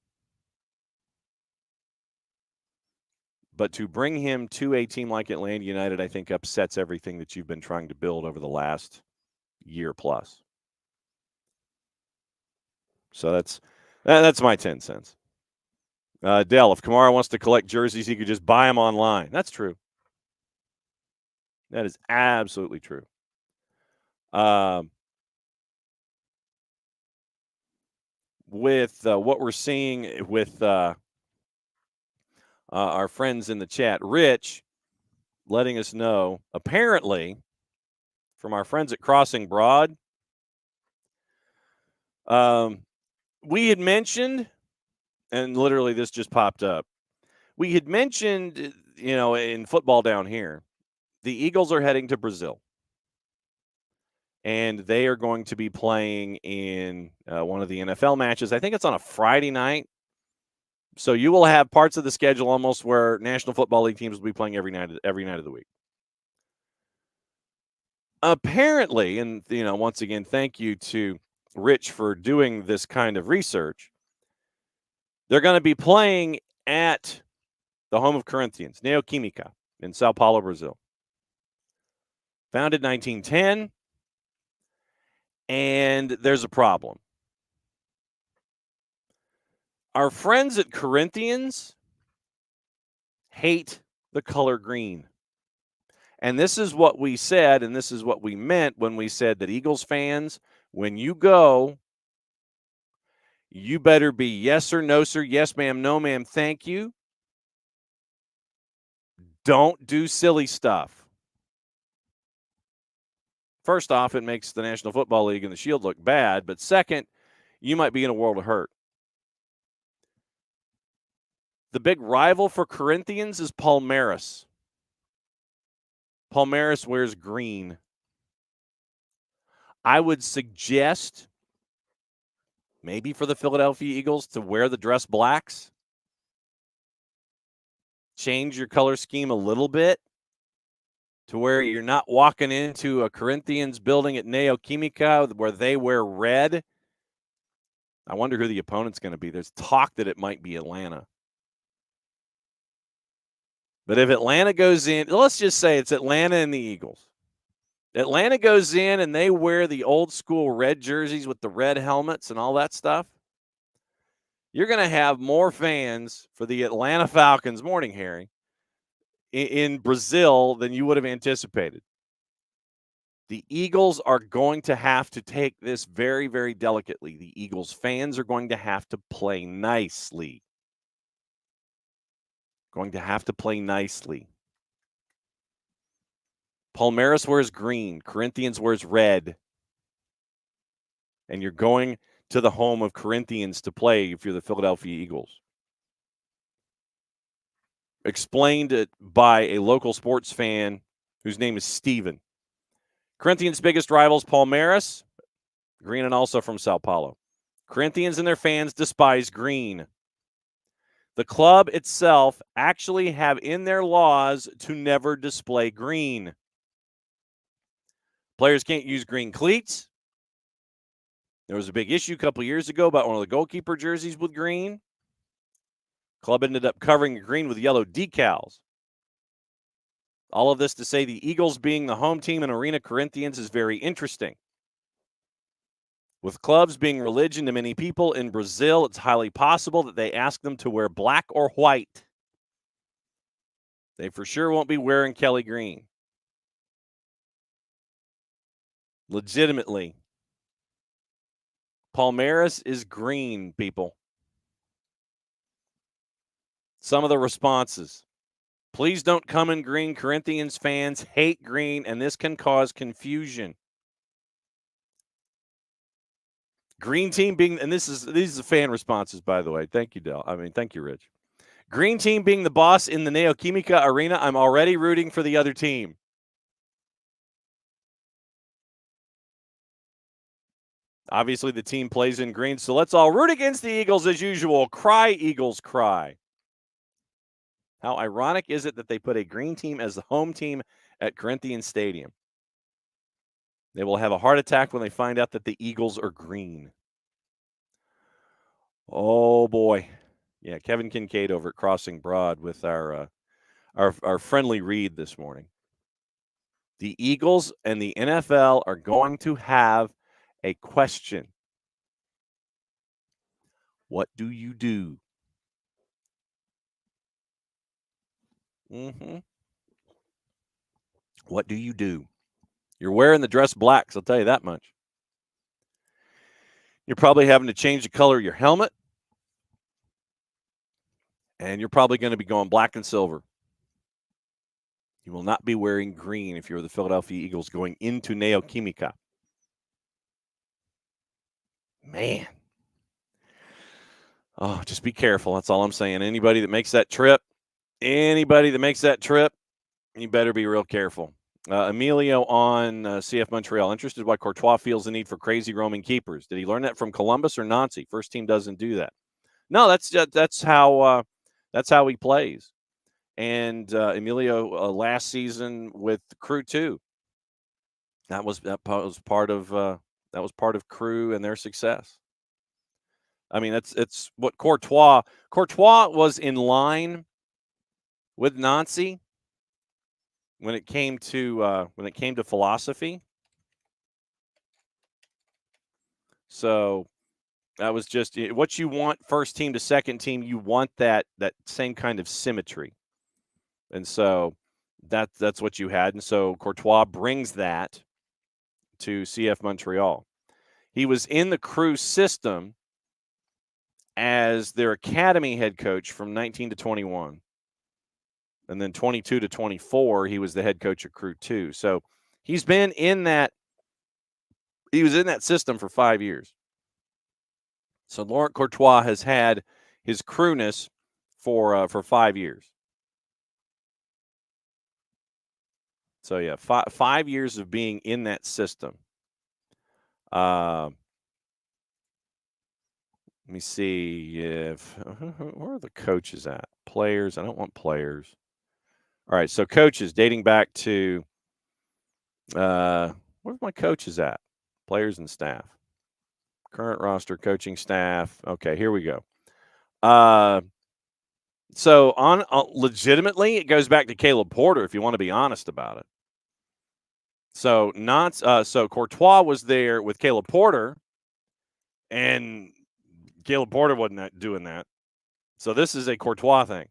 S1: But to bring him to a team like Atlanta United, I think upsets everything that you've been trying to build over the last year plus. So that's my 10 cents. Dell, if Kamara wants to collect jerseys, he could just buy them online. That's true. That is absolutely true. With what we're seeing with our friends in the chat, Rich letting us know, apparently, from our friends at Crossing Broad, we had mentioned, and literally this just popped up, we had mentioned, in football down here, the Eagles are heading to Brazil. And they are going to be playing in one of the NFL matches. I think it's on a Friday night. So you will have parts of the schedule almost where National Football League teams will be playing every night of the week. Apparently, and once again, thank you to Rich for doing this kind of research. They're going to be playing at the home of Corinthians, Neoquímica, in Sao Paulo, Brazil. Founded 1910. And there's a problem. Our friends at Corinthians hate the color green. And this is what we said, and this is what we meant when we said that Eagles fans, when you go, you better be yes sir, no sir, yes ma'am, no ma'am, thank you. Don't do silly stuff. First off, it makes the National Football League and the Shield look bad. But second, you might be in a world of hurt. The big rival for Corinthians is Palmeiras. Palmeiras wears green. I would suggest maybe for the Philadelphia Eagles to wear the dress blacks. Change your color scheme a little bit to where you're not walking into a Corinthians building at Neoquímica where they wear red. I wonder who the opponent's going to be. There's talk that it might be Atlanta. But if Atlanta goes in, let's just say it's Atlanta and the Eagles. Atlanta goes in and they wear the old school red jerseys with the red helmets and all that stuff. You're going to have more fans for the Atlanta Falcons, morning, Harry, in Brazil than you would have anticipated. The Eagles are going to have to take this very, very delicately. The Eagles fans are going to have to play nicely. Palmeiras wears green. Corinthians wears red. And you're going to the home of Corinthians to play if you're the Philadelphia Eagles. Explained by a local sports fan whose name is Steven. Corinthians' biggest rivals, Palmeiras, green and also from Sao Paulo. Corinthians and their fans despise green. The club itself actually have in their laws to never display green. Players can't use green cleats. There was a big issue a couple years ago about one of the goalkeeper jerseys with green. Club ended up covering the green with yellow decals. All of this to say the Eagles being the home team in Arena Corinthians is very interesting. With clubs being religion to many people in Brazil, it's highly possible that they ask them to wear black or white. They for sure won't be wearing Kelly green. Legitimately. Palmeiras is green, people. Some of the responses. Please don't come in green. Corinthians fans hate green, and this can cause confusion. Green team being, and these are fan responses, by the way. Thank you, thank you, Rich. Green team being the boss in the Neoquímica Arena, I'm already rooting for the other team. Obviously, the team plays in green, so let's all root against the Eagles as usual. Cry, Eagles, cry. How ironic is it that they put a green team as the home team at Corinthians Stadium? They will have a heart attack when they find out that the Eagles are green. Oh, boy. Yeah, Kevin Kincaid over at Crossing Broad with our friendly read this morning. The Eagles and the NFL are going to have a question. What do you do? What do you do? You're wearing the dress blacks, I'll tell you that much. You're probably having to change the color of your helmet. And you're probably going to be going black and silver. You will not be wearing green if you're the Philadelphia Eagles going into Neoquímica. Man. Oh, just be careful. That's all I'm saying. Anybody that makes that trip, you better be real careful. Emilio on CF Montreal. Interested why Courtois feels the need for crazy roaming keepers. Did he learn that from Columbus or Nancy? First team doesn't do that. No, that's how he plays. And Emilio last season with Crew 2. That was part of Crew and their success. I mean, it's what Courtois was in line with Nancy when it came to philosophy. So that was just what you want. First team to second team, you want that same kind of symmetry, and so that's what you had. And so Courtois brings that to CF Montreal. He was in the Crew system as their academy head coach from 19 to 21. And then 22 to 24, he was the head coach of Crew 2. So he's been in that He was in that system for 5 years. So Laurent Courtois has had his crewness for 5 years. So yeah, 5 years of being in that system. Let me see if where are the coaches at? Players. I don't want players. All right, so coaches dating back to where's my coaches at? Players and staff. Current roster, coaching staff. Okay, here we go. So on legitimately, it goes back to Caleb Porter if you want to be honest about it. So so Courtois was there with Caleb Porter, and Caleb Porter wasn't doing that. So this is a Courtois thing.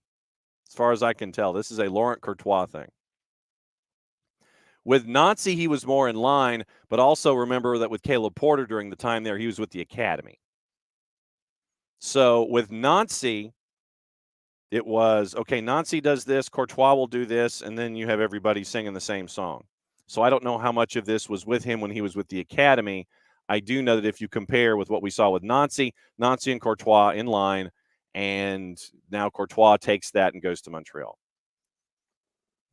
S1: As far as I can tell, this is a Laurent Courtois thing. With Nancy, he was more in line, but also remember that with Caleb Porter during the time there, he was with the academy. So with Nancy, it was, okay, Nancy does this, Courtois will do this, and then you have everybody singing the same song. So I don't know how much of this was with him when he was with the academy. I do know that if you compare with what we saw with Nancy and Courtois in line, and now Courtois takes that and goes to Montreal.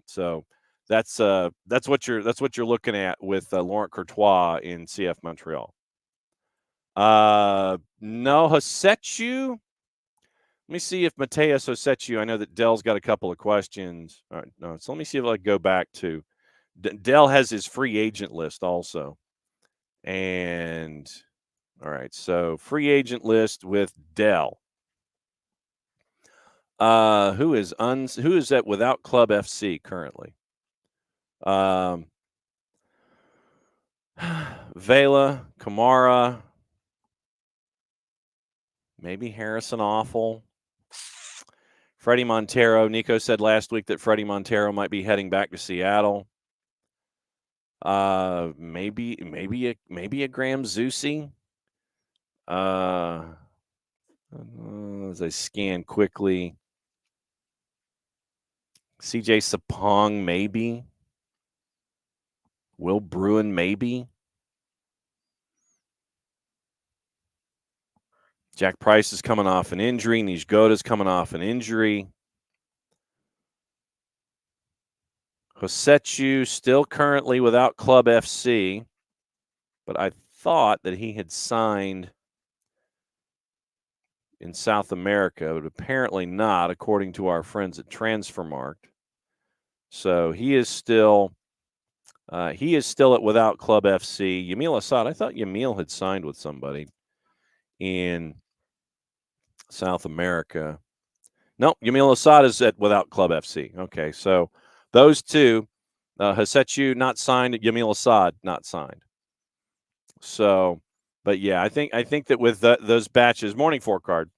S1: So that's what you're looking at with Laurent Courtois in CF Montreal. No, Hosetsu. Let me see if Mateus Hosetsu. I know that Dell's got a couple of questions. All right, no, so let me see if I can go back to Dell has his free agent list also, and all right, so free agent list with Dell. Who is that without Club FC currently? Vela, Kamara, maybe Harrison Awful. Freddie Montero. Niko said last week that Freddie Montero might be heading back to Seattle. Maybe a Graham Zusi. As I scan quickly, CJ Sapong, maybe. Will Bruin, maybe. Jack Price is coming off an injury. Nish Goda's coming off an injury. Hosetsu still currently without Club FC, but I thought that he had signed in South America, but apparently not, according to our friends at Transfermarkt. So he is still at without Club FC. Yamil Assad, I thought Yamil had signed with somebody in South America. No, Yamil Assad is at without Club FC. Okay, so those two, Hosetsu not signed, Yamil Assad not signed. So, but yeah, I think that with those batches, morning four card,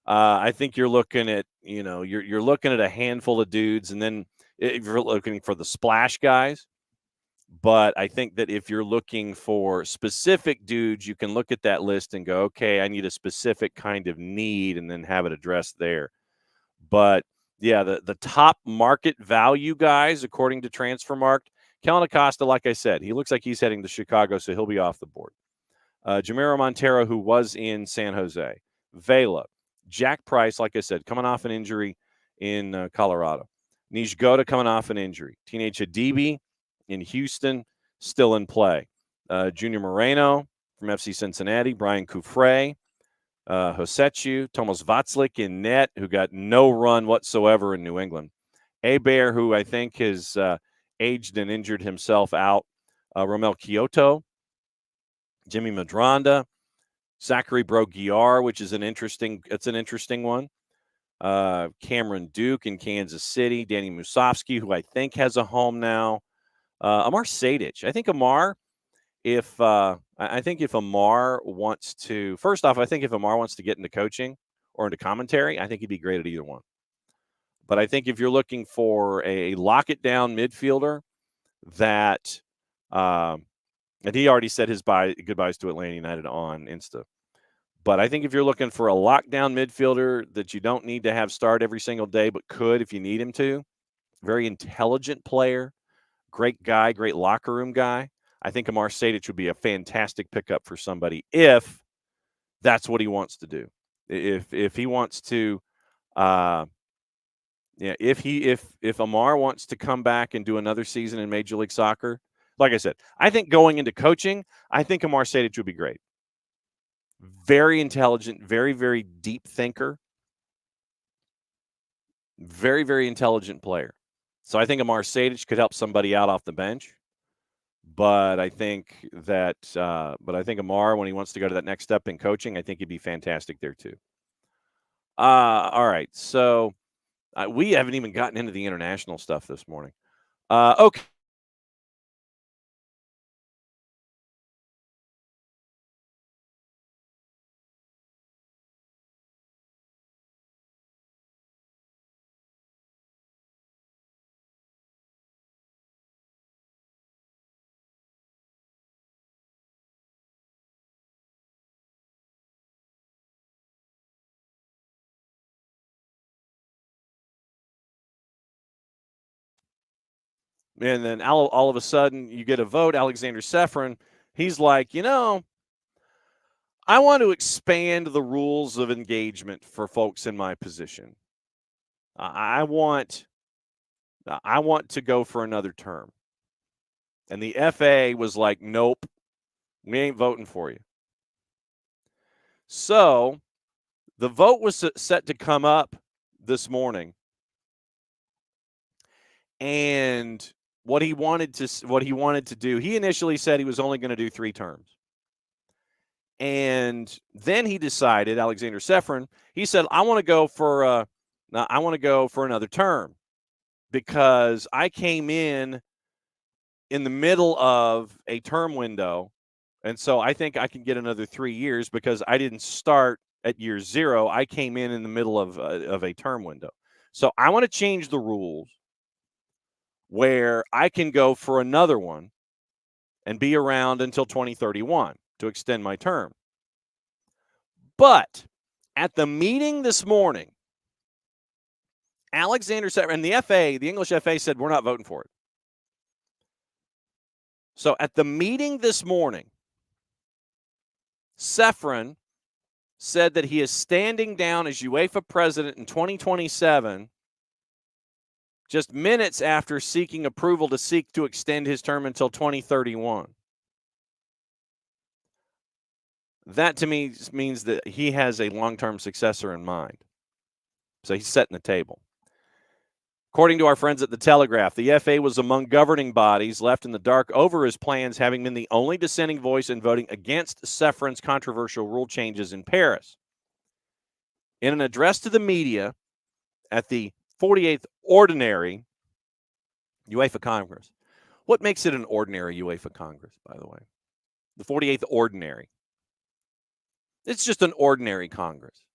S1: I think you're looking at you're looking at a handful of dudes, and then if you're looking for the splash guys. But I think that if you're looking for specific dudes, you can look at that list and go, okay, I need a specific kind of need, and then have it addressed there. But yeah, the top market value guys, according to Transfermarkt, Kellen Acosta, like I said, he looks like he's heading to Chicago, so he'll be off the board. Jamiro Montero, who was in San Jose. Vela. Jack Price, like I said, coming off an injury in Colorado. Nish Goda coming off an injury. Teenage Adibi in Houston, still in play. Junior Moreno from FC Cincinnati. Brian Coufre. Hosetsu. Tomas Vatslik in net, who got no run whatsoever in New England. Bear, who I think has aged and injured himself out. Romel Kyoto. Jimmy Madronda. Zachary Broguiar, which is an interesting one. Cameron Duke in Kansas City. Danny Musovsky, who I think has a home now. Amar Sadic. I think Amar, if Amar wants to, first off, I think if Amar wants to get into coaching or into commentary, I think he'd be great at either one. But I think if you're looking for a lock it down midfielder that and he already said his goodbyes to Atlanta United on Insta. But I think if you're looking for a lockdown midfielder that you don't need to have start every single day, but could if you need him to, very intelligent player, great guy, great locker room guy, I think Amar Sejdic would be a fantastic pickup for somebody if that's what he wants to do. If he wants to, if Amar wants to come back and do another season in Major League Soccer, like I said, I think going into coaching, I think Amar Sejdic would be great. Very intelligent, very, very deep thinker. Very, very intelligent player. So I think Amar Sejdic could help somebody out off the bench. But I think that, Amar, when he wants to go to that next step in coaching, I think he'd be fantastic there too. All right. So we haven't even gotten into the international stuff this morning. Okay. And then all of a sudden you get a vote, Alexander Sefrin. He's like, I want to expand the rules of engagement for folks in my position. I want to go for another term. And the FA was like, nope, we ain't voting for you. So the vote was set to come up this morning. And what he wanted to do, he initially said he was only going to do 3 terms. And then he decided, Alexander Sefrin, he said, I want to go for another term because I came in the middle of a term window. And so I think I can get another 3 years because I didn't start at year 0. I came in the middle of a term window. So I want to change the rules where I can go for another one and be around until 2031 to extend my term. But at the meeting this morning, Alexander Sefrin and the English FA said, we're not voting for it. So at the meeting this morning, Sefrin said that he is standing down as UEFA president in 2027, just minutes after seeking approval to extend his term until 2031. That to me means that he has a long-term successor in mind. So he's setting the table. According to our friends at The Telegraph, the FA was among governing bodies left in the dark over his plans, having been the only dissenting voice in voting against Sefrin's controversial rule changes in Paris. In an address to the media at the 48th Ordinary UEFA Congress. What makes it an ordinary UEFA Congress, by the way? The 48th Ordinary. It's just an ordinary Congress.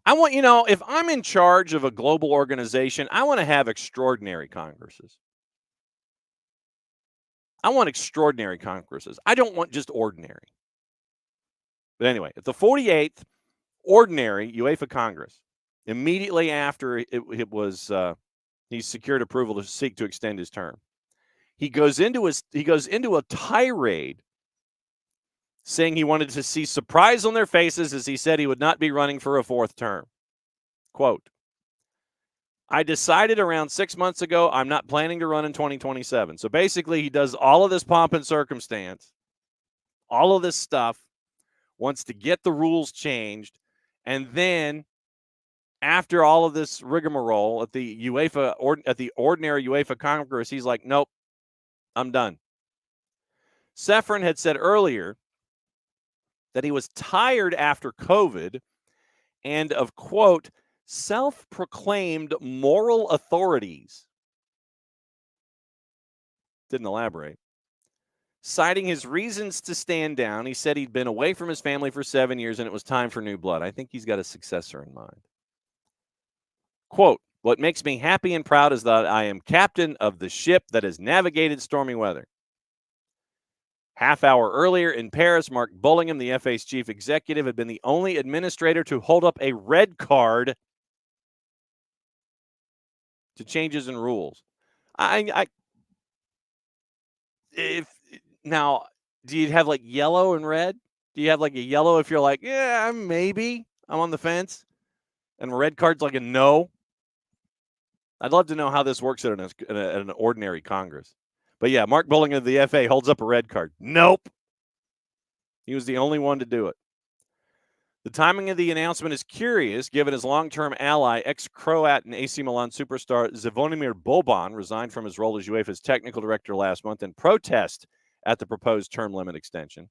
S1: I want, if I'm in charge of a global organization, I want to have extraordinary Congresses. I want extraordinary Congresses. I don't want just ordinary. But anyway, at the 48th Ordinary UEFA Congress, immediately after it was he secured approval to seek to extend his term, he goes into a tirade saying he wanted to see surprise on their faces as he said he would not be running for a 4th term. Quote, I decided around 6 months ago I'm not planning to run in 2027. So basically he does all of this pomp and circumstance, all of this stuff, wants to get the rules changed, and then after all of this rigmarole at the ordinary UEFA Congress, he's like, nope, I'm done. Sefrin had said earlier that he was tired after COVID and of, quote, self-proclaimed moral authorities. Didn't elaborate. Citing his reasons to stand down, he said he'd been away from his family for 7 years and it was time for new blood. I think he's got a successor in mind. Quote, what makes me happy and proud is that I am captain of the ship that has navigated stormy weather. Half hour earlier in Paris, Mark Bullingham, the FA's chief executive, had been the only administrator to hold up a red card to changes in rules. If Now, do you have like yellow and red? Do you have like a yellow if you're like, yeah, maybe I'm on the fence, and red card's like a no? I'd love to know how this works at an ordinary Congress. But yeah, Mark Bulling of the FA holds up a red card. Nope. He was the only one to do it. The timing of the announcement is curious, given his long-term ally, ex-Croat and AC Milan superstar Zvonimir Boban resigned from his role as UEFA's technical director last month in protest at the proposed term limit extension.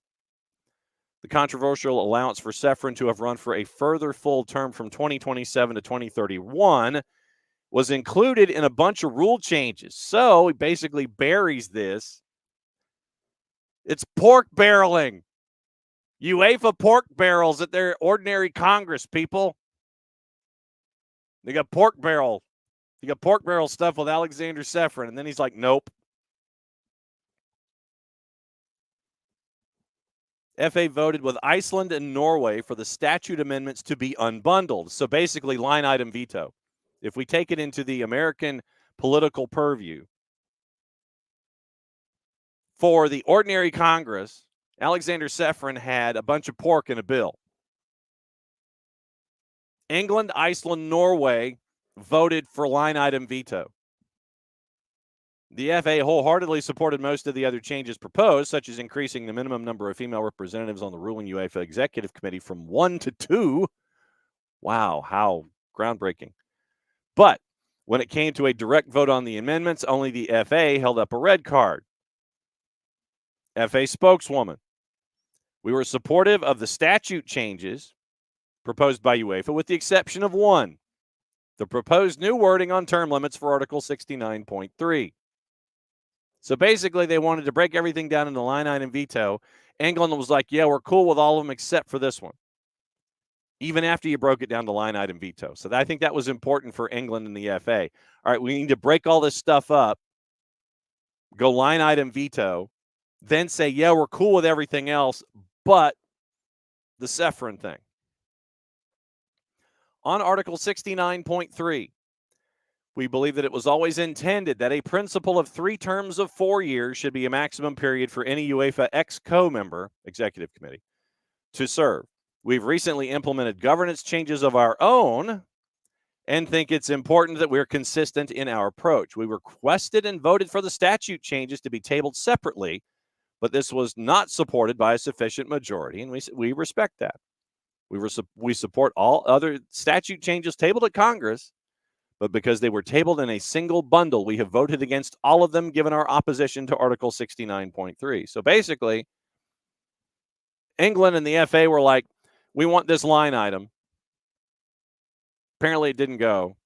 S1: The controversial allowance for Ceferin to have run for a further full term from 2027 to 2031 was included in a bunch of rule changes. So he basically buries this. It's pork barreling. UEFA pork barrels at their ordinary Congress, people. They got pork barrel. You got pork barrel stuff with Alexander Ceferin, and then he's like, nope. FA voted with Iceland and Norway for the statute amendments to be unbundled. So basically, line item veto. If we take it into the American political purview, for the ordinary Congress, Alexander Ceferin had a bunch of pork in a bill. England, Iceland, Norway voted for line item veto. The FA wholeheartedly supported most of the other changes proposed, such as increasing the minimum number of female representatives on the ruling UEFA Executive Committee from 1 to 2. Wow, how groundbreaking. But when it came to a direct vote on the amendments, only the FA held up a red card. FA spokeswoman: we were supportive of the statute changes proposed by UEFA, with the exception of one: the proposed new wording on term limits for Article 69.3. So basically, they wanted to break everything down into line item veto. England was like, yeah, we're cool with all of them except for this one, even after you broke it down to line item veto. So I think that was important for England and the FA. All right, we need to break all this stuff up, go line item veto, then say, yeah, we're cool with everything else, but the Ceferin thing. On Article 69.3, we believe that it was always intended that a principle of 3 terms of 4 years should be a maximum period for any UEFA ex-co member, executive committee, to serve. We've recently implemented governance changes of our own and think it's important that we're consistent in our approach. We requested and voted for the statute changes to be tabled separately, but this was not supported by a sufficient majority, and we respect that. We support all other statute changes tabled at Congress, but because they were tabled in a single bundle, we have voted against all of them, given our opposition to Article 69.3. So basically, England and the FA were like, we want this line item. Apparently, it didn't go.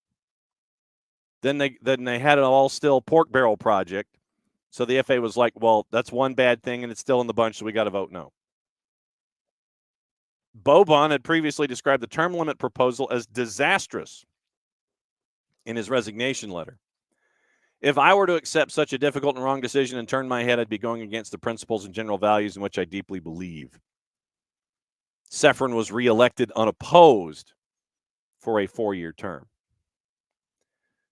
S1: Then they had an all-still pork barrel project. So the FA was like, well, that's one bad thing, and it's still in the bunch, so we got to vote no. Boban had previously described the term limit proposal as disastrous in his resignation letter. If I were to accept such a difficult and wrong decision and turn my head, I'd be going against the principles and general values in which I deeply believe. Ceferin was reelected unopposed for a 4-year term.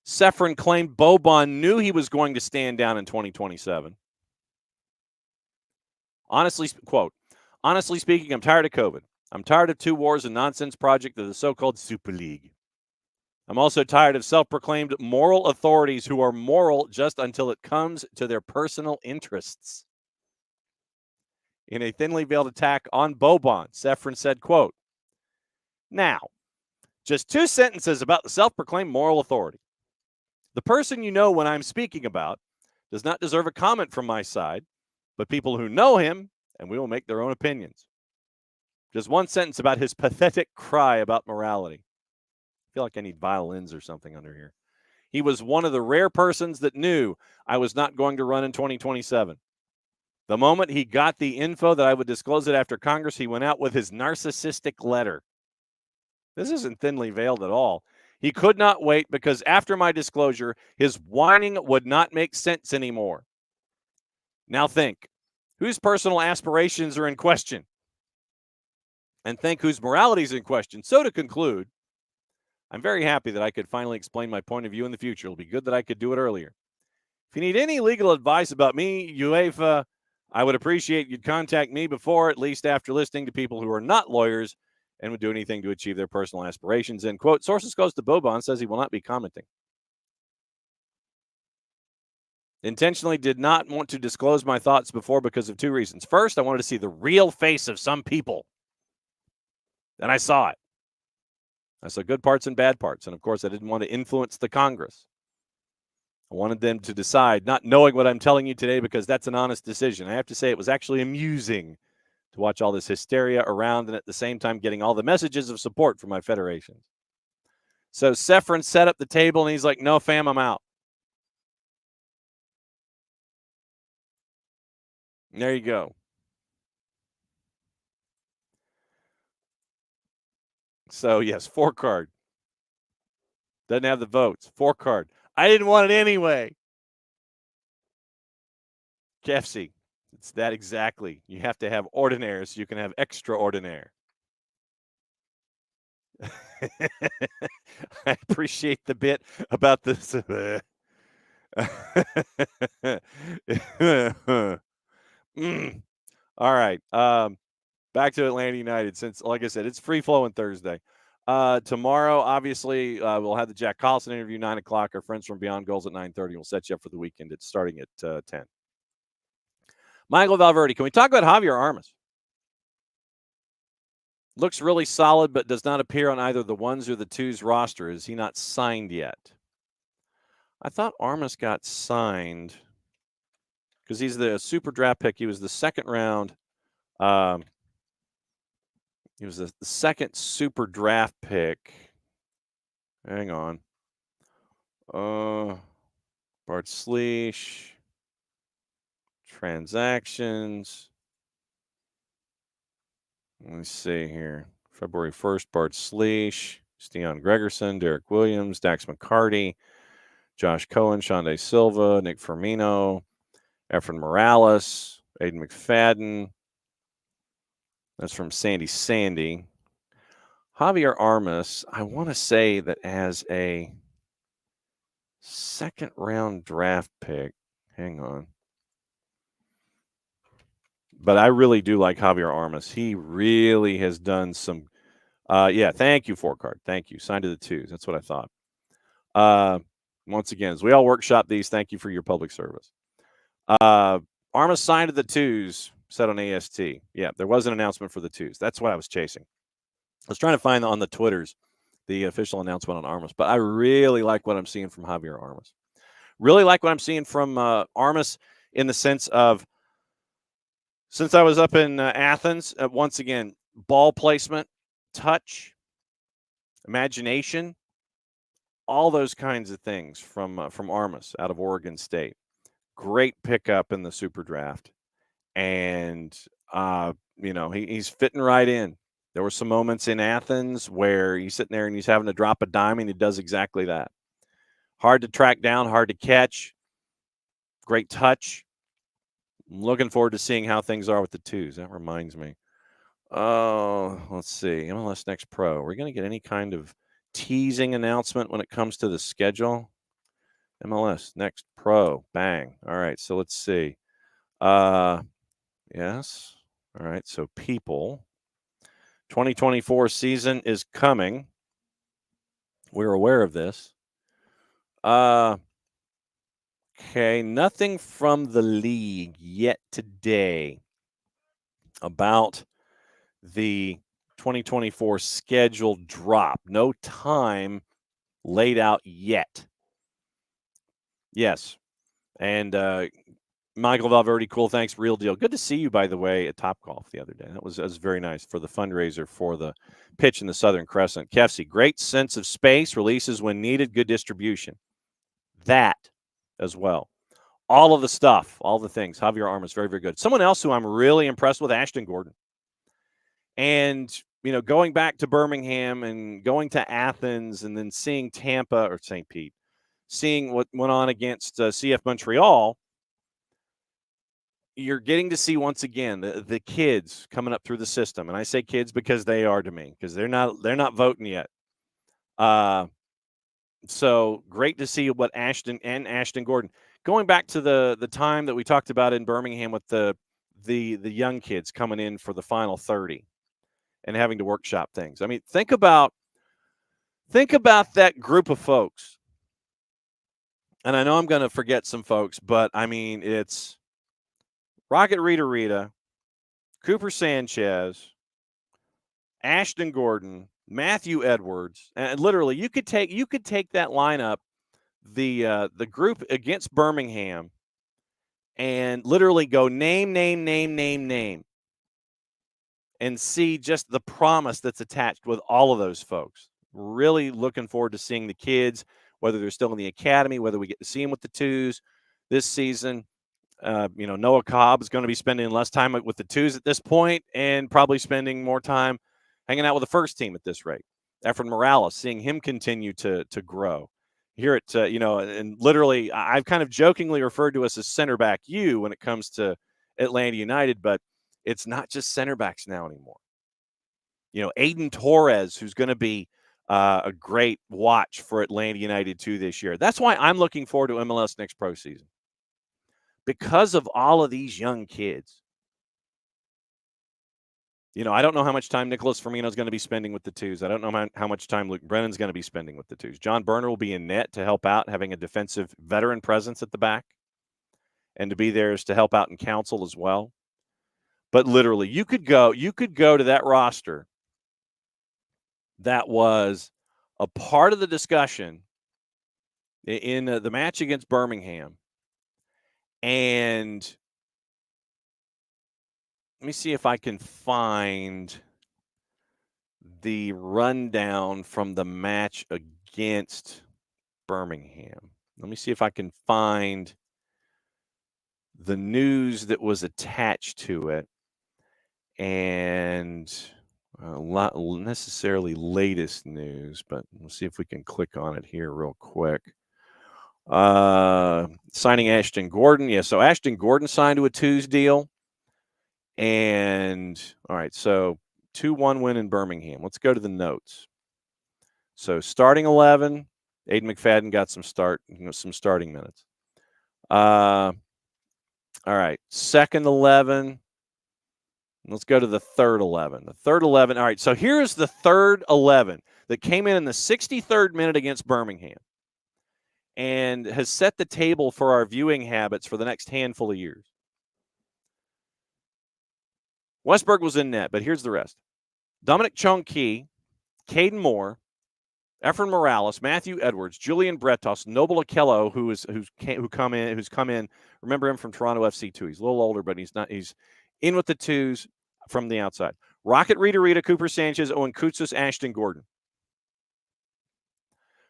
S1: Ceferin claimed Boban knew he was going to stand down in 2027. Honestly speaking, I'm tired of COVID. I'm tired of 2 wars and nonsense project of the so-called Super League. I'm also tired of self-proclaimed moral authorities who are moral just until it comes to their personal interests. In a thinly veiled attack on Boban, Ceferin said, quote, now, just 2 sentences about the self-proclaimed moral authority. The person you know when I'm speaking about does not deserve a comment from my side, but people who know him, and we will make their own opinions. Just 1 sentence about his pathetic cry about morality. I feel like I need violins or something under here. He was one of the rare persons that knew I was not going to run in 2027. The moment he got the info that I would disclose it after Congress, he went out with his narcissistic letter. This isn't thinly veiled at all. He could not wait because after my disclosure, his whining would not make sense anymore. Now think, whose personal aspirations are in question? And think whose morality is in question. So to conclude, I'm very happy that I could finally explain my point of view in the future. It'll be good that I could do it earlier. If you need any legal advice about me, UEFA, I would appreciate you'd contact me before, at least after listening to people who are not lawyers and would do anything to achieve their personal aspirations. End quote. Sources close to Boban says he will not be commenting. Intentionally did not want to disclose my thoughts before because of two reasons. First, I wanted to see the real face of some people. And I saw it. I saw good parts and bad parts. And, of course, I didn't want to influence the Congress. I wanted them to decide, not knowing what I'm telling you today, because that's an honest decision. I have to say it was actually amusing to watch all this hysteria around and at the same time getting all the messages of support from my federations. So Sefrin set up the table, and he's like, no, fam, I'm out. And there you go. So, yes, 4-card. Doesn't have the votes. 4-card. I didn't want it anyway. KFC. It's that exactly. You have to have ordinaire so you can have extraordinaire. I appreciate the bit about this. All right. Back to Atlanta United, since, like I said, it's free-flowing Thursday. Tomorrow, obviously, we'll have the Jack Collison interview, 9 o'clock. Our friends from Beyond Goals at 9:30. We'll set you up for the weekend. It's starting at 10. Michael Valverde, can we talk about Javier Armas? Looks really solid, but does not appear on either the ones or the twos roster. Is he not signed yet? I thought Armas got signed because he's the super draft pick. He was the second round. He was the second super draft pick. Hang on. Bart Sleesh. Transactions. Let me see here. February 1st, Bart Sleesh, Steon Gregerson, Derek Williams, Dax McCarty, Josh Cohen, Shondae Silva, Nick Firmino, Efren Morales, Aiden McFadden. That's from Sandy. Javier Armas, I want to say that as a second-round draft pick. Hang on. But I really do like Javier Armas. He really has done some thank you, 4-card. Thank you. Signed to the twos. That's what I thought. Once again, as we all workshop these, thank you for your public service. Armas signed to the twos, said on AST. Yeah, there was an announcement for the twos. That's what I was chasing. I was trying to find on the Twitters the official announcement on Armas, but I really like what I'm seeing from Javier Armas. Really like what I'm seeing from Armas in the sense of, since I was up in Athens, once again, ball placement, touch, imagination, all those kinds of things from Armas out of Oregon State. Great pickup in the super draft. And, he's fitting right in. There were some moments in Athens where he's sitting there and he's having to drop a dime, and he does exactly that. Hard to track down, hard to catch. Great touch. I'm looking forward to seeing how things are with the twos. That reminds me. Oh, let's see. MLS Next Pro. Are we going to get any kind of teasing announcement when it comes to the schedule? MLS Next Pro. Bang. All right, so let's see. Yes. All right, so people. 2024 season is coming. We're aware of this. Okay, nothing from the league yet today about the 2024 schedule drop. No time laid out yet. Yes. And Michael Valverde, cool. Thanks. Real deal. Good to see you, by the way, at Topgolf the other day. That was very nice for the fundraiser for the pitch in the Southern Crescent. Kefsey, great sense of space, releases when needed, good distribution. That as well. All of the stuff, all the things. Javier Armas, very, very good. Someone else who I'm really impressed with, Ashton Gordon. And, going back to Birmingham and going to Athens and then seeing Tampa or St. Pete, seeing what went on against CF Montreal, you're getting to see once again the kids coming up through the system. And I say kids because they are to me, because they're not voting yet. So great to see what Ashton Gordon. Going back to the time that we talked about in Birmingham with the the young kids coming in for the final 30 and having to workshop things. I mean, think about that group of folks. And I know I'm going to forget some folks, but I mean, it's Rocket Rita, Cooper Sanchez, Ashton Gordon, Matthew Edwards, and literally you could take that lineup, the group against Birmingham, and literally go name, and see just the promise that's attached with all of those folks. Really looking forward to seeing the kids, whether they're still in the academy, whether we get to see them with the twos this season. Noah Cobb is going to be spending less time with the twos at this point and probably spending more time hanging out with the first team at this rate. Efren Morales, seeing him continue to grow. Here at, and literally I've kind of jokingly referred to us as center back U when it comes to Atlanta United, but it's not just center backs now anymore. Aiden Torres, who's going to be a great watch for Atlanta United too this year. That's why I'm looking forward to MLS Next Pro season. Because of all of these young kids. I don't know how much time Nicholas Firmino is going to be spending with the twos. I don't know how much time Luke Brennan's going to be spending with the twos. John Berner will be in net to help out, having a defensive veteran presence at the back. And to be there is to help out and counsel as well. But literally, you could go to that roster that was a part of the discussion in the match against Birmingham. And let me see if I can find the rundown from the match against Birmingham. Let me see if I can find the news that was attached to it. And not necessarily latest news, but we'll see if we can click on it here real quick. Signing Ashton Gordon. Yeah, so Ashton Gordon signed to a twos deal. And, all right, so 2-1 win in Birmingham. Let's go to the notes. So starting 11, Aiden McFadden got some starting minutes. All right, second 11. Let's go to the third 11. The third 11. All right, so here's the third 11 that came in the 63rd minute against Birmingham and has set the table for our viewing habits for the next handful of years. Westberg was in net, but here's the rest. Dominic Chong-Ki, Caden Moore, Efren Morales, Matthew Edwards, Julian Bretos, Noble Okello, who's come in. Remember him from Toronto FC too. He's a little older, but he's in with the twos from the outside. Rocket Rita, Cooper Sanchez, Owen Koutsas, Ashton Gordon.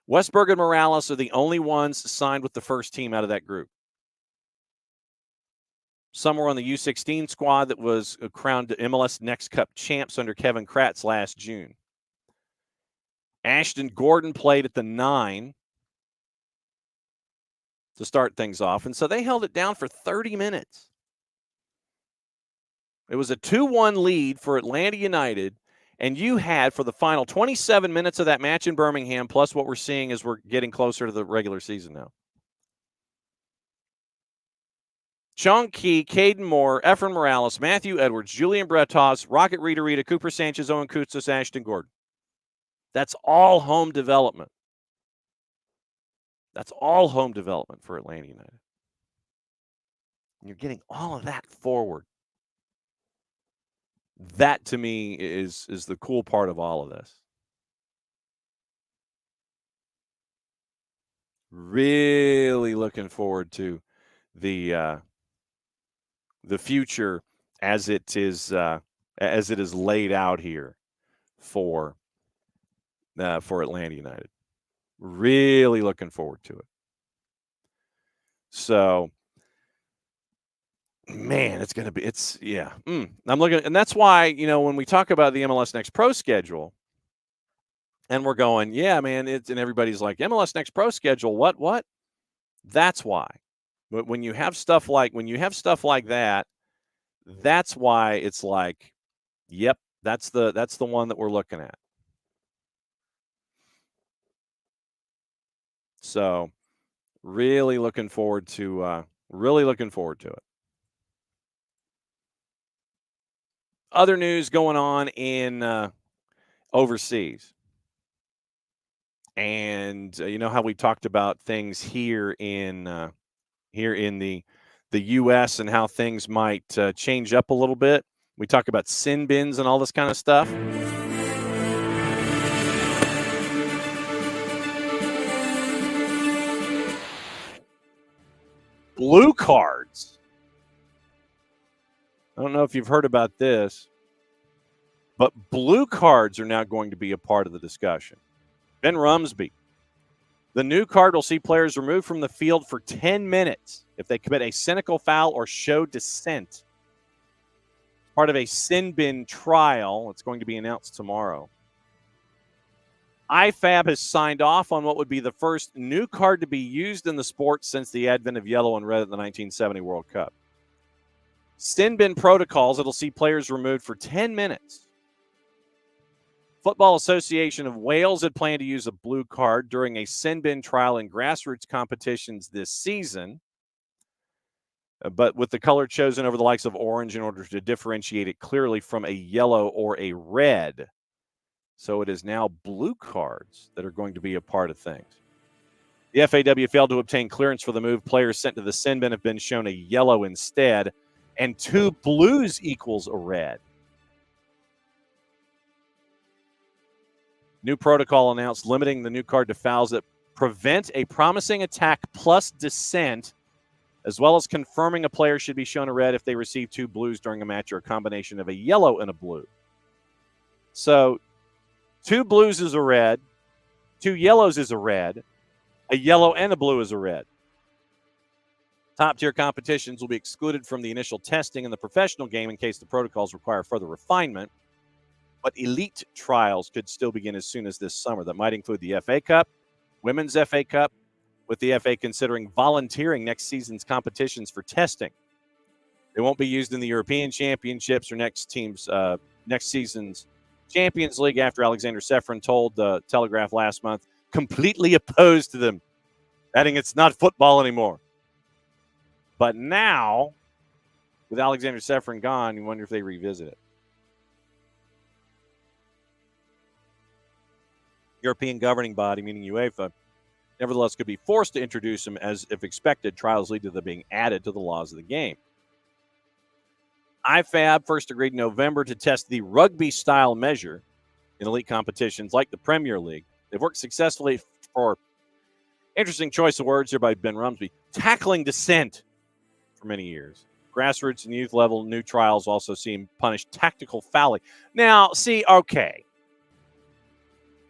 S1: Westberg and Morales are the only ones signed with the first team out of that group. Some were on the U16 squad that was crowned MLS Next Cup champs under Kevin Kratz last June. Ashton Gordon played at the 9 to start things off, and so they held it down for 30 minutes. It was a 2-1 lead for Atlanta United, and you had, for the final 27 minutes of that match in Birmingham, plus what we're seeing as we're getting closer to the regular season now. Chong-Ki, Caden Moore, Efren Morales, Matthew Edwards, Julian Bretos, Rocket Rita, Cooper Sanchez, Owen Koutsas, Ashton Gordon. That's all home development. That's all home development for Atlanta United. And you're getting all of that forward. That, to me, is the cool part of all of this. Really looking forward to the future as it is laid out here for Atlanta United. Really looking forward to it. So, man, I'm looking, and that's why, when we talk about the MLS Next Pro schedule, and we're going, yeah, man, and everybody's like, MLS Next Pro schedule, what? That's why. But when you have stuff like that, that's why it's like, yep, that's the one that we're looking at. So, really looking forward to it. other news going on in overseas. And you know how we talked about things here in the U.S. and how things might change up a little bit. We talk about sin bins and all this kind of stuff. Blue cards. I don't know if you've heard about this, but blue cards are now going to be a part of the discussion. Ben Rumsby. The new card will see players removed from the field for 10 minutes if they commit a cynical foul or show dissent. Part of a sin bin trial. It's going to be announced tomorrow. IFAB has signed off on what would be the first new card to be used in the sport since the advent of yellow and red at the 1970 World Cup. Sin bin protocols, it'll see players removed for 10 minutes. Football Association of Wales had planned to use a blue card during a sin bin trial in grassroots competitions this season. But with the color chosen over the likes of orange in order to differentiate it clearly from a yellow or a red. So it is now blue cards that are going to be a part of things. The FAW failed to obtain clearance for the move. Players sent to the sin bin have been shown a yellow instead, and 2 blues equals a red. New protocol announced limiting the new card to fouls that prevent a promising attack plus dissent, as well as confirming a player should be shown a red if they receive 2 blues during a match or a combination of a yellow and a blue. So 2 blues is a red, 2 yellows is a red, a yellow and a blue is a red. Top-tier competitions will be excluded from the initial testing in the professional game in case the protocols require further refinement. But elite trials could still begin as soon as this summer. That might include the FA Cup, Women's FA Cup, with the FA considering volunteering next season's competitions for testing. They won't be used in the European Championships or next season's Champions League after Alexander Sefrin told the Telegraph last month, completely opposed to them, adding it's not football anymore. But now, with Alexander Sefrin gone, you wonder if they revisit it. European governing body, meaning UEFA, nevertheless could be forced to introduce them as, if expected, trials lead to them being added to the laws of the game. IFAB first agreed in November to test the rugby-style measure in elite competitions like the Premier League. They've worked successfully for, interesting choice of words here by Ben Rumsby, tackling dissent for many years. Grassroots and youth level new trials also see punish tactical fouling. Now, see, okay.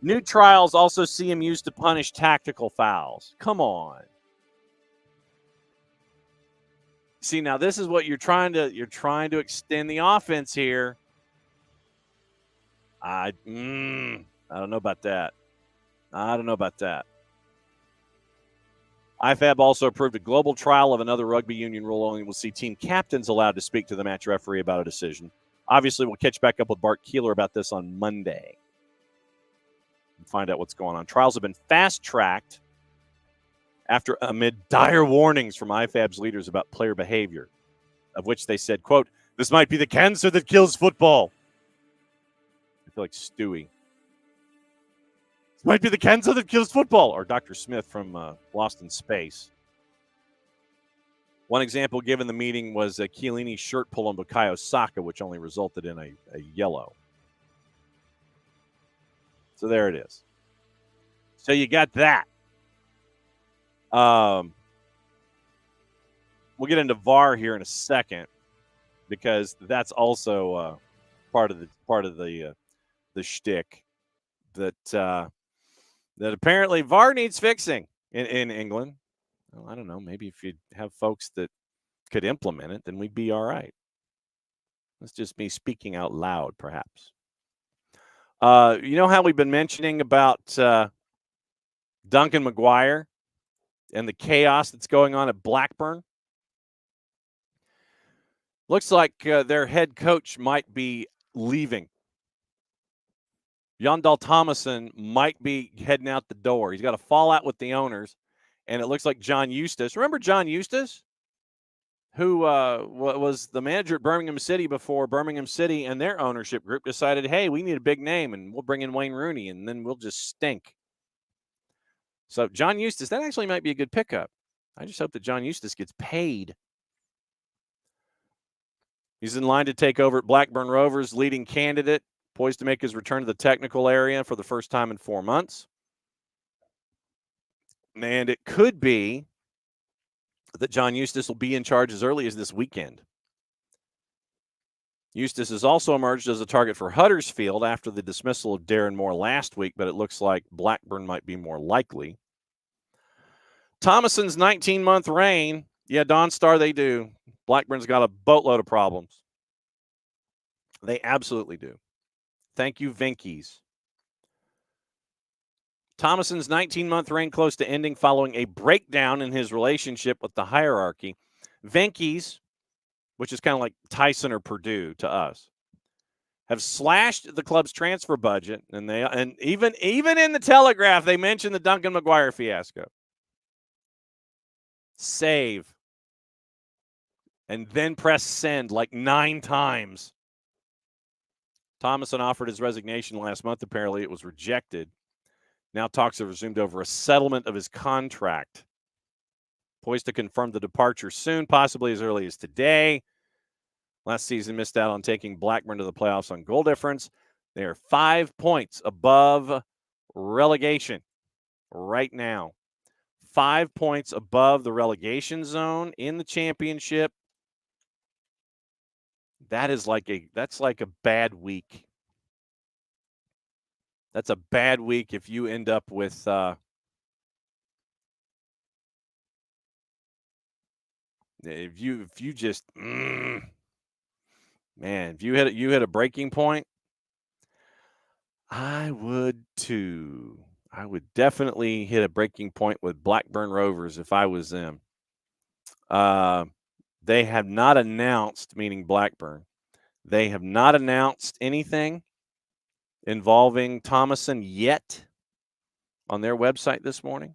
S1: New trials also see him used to punish tactical fouls. Come on. See, now this is what you're trying to extend the offense here. I don't know about that. IFAB also approved a global trial of another rugby union rule. Only will see team captains allowed to speak to the match referee about a decision. Obviously, we'll catch back up with Bart Keeler about this on Monday and find out what's going on. Trials have been fast-tracked amid dire warnings from IFAB's leaders about player behavior, of which they said, quote, "This might be the cancer that kills football." I feel like Stewie. "This might be the cancer that kills football," or Dr. Smith from Lost in Space. One example given the meeting was a Chiellini's shirt pull on Bukayo Saka, which only resulted in a yellow. So there it is. So you got that. We'll get into VAR here in a second because that's also part of the shtick that apparently VAR needs fixing in England. Well, I don't know. Maybe if you have folks that could implement it, then we'd be all right. That's just me speaking out loud, perhaps. You know how we've been mentioning about Duncan McGuire and the chaos that's going on at Blackburn? Looks like their head coach might be leaving. Jon Dahl Tomasson might be heading out the door. He's got a fallout with the owners, and it looks like John Eustace. Remember John Eustace? who was the manager at Birmingham City before Birmingham City and their ownership group decided, hey, we need a big name, and we'll bring in Wayne Rooney, and then we'll just stink. So John Eustace, that actually might be a good pickup. I just hope that John Eustace gets paid. He's in line to take over at Blackburn Rovers, leading candidate, poised to make his return to the technical area for the first time in 4 months. And it could be that John Eustace will be in charge as early as this weekend. Eustace has also emerged as a target for Huddersfield after the dismissal of Darren Moore last week, but it looks like Blackburn might be more likely. Thomason's 19-month reign, yeah, Dawn Star, they do. Blackburn's got a boatload of problems. They absolutely do. Thank you, Venky's. Thomason's 19-month reign close to ending following a breakdown in his relationship with the hierarchy. Venky's, which is kind of like Tyson or Purdue to us, have slashed the club's transfer budget, and even in the Telegraph, they mentioned the Duncan McGuire fiasco. Save. And then press send like 9 times. Thomason offered his resignation last month. Apparently, it was rejected. Now talks have resumed over a settlement of his contract. Poised to confirm the departure soon, possibly as early as today. Last season missed out on taking Blackburn to the playoffs on goal difference. They are 5 points above relegation right now. 5 points above the relegation zone in the championship. That's like a bad week. That's a bad week if you end up with if you just man, if you hit a breaking point, I would too. I would definitely hit a breaking point with Blackburn Rovers if I was them. They have not announced, meaning Blackburn, they have not announced anything involving Thomason yet on their website this morning.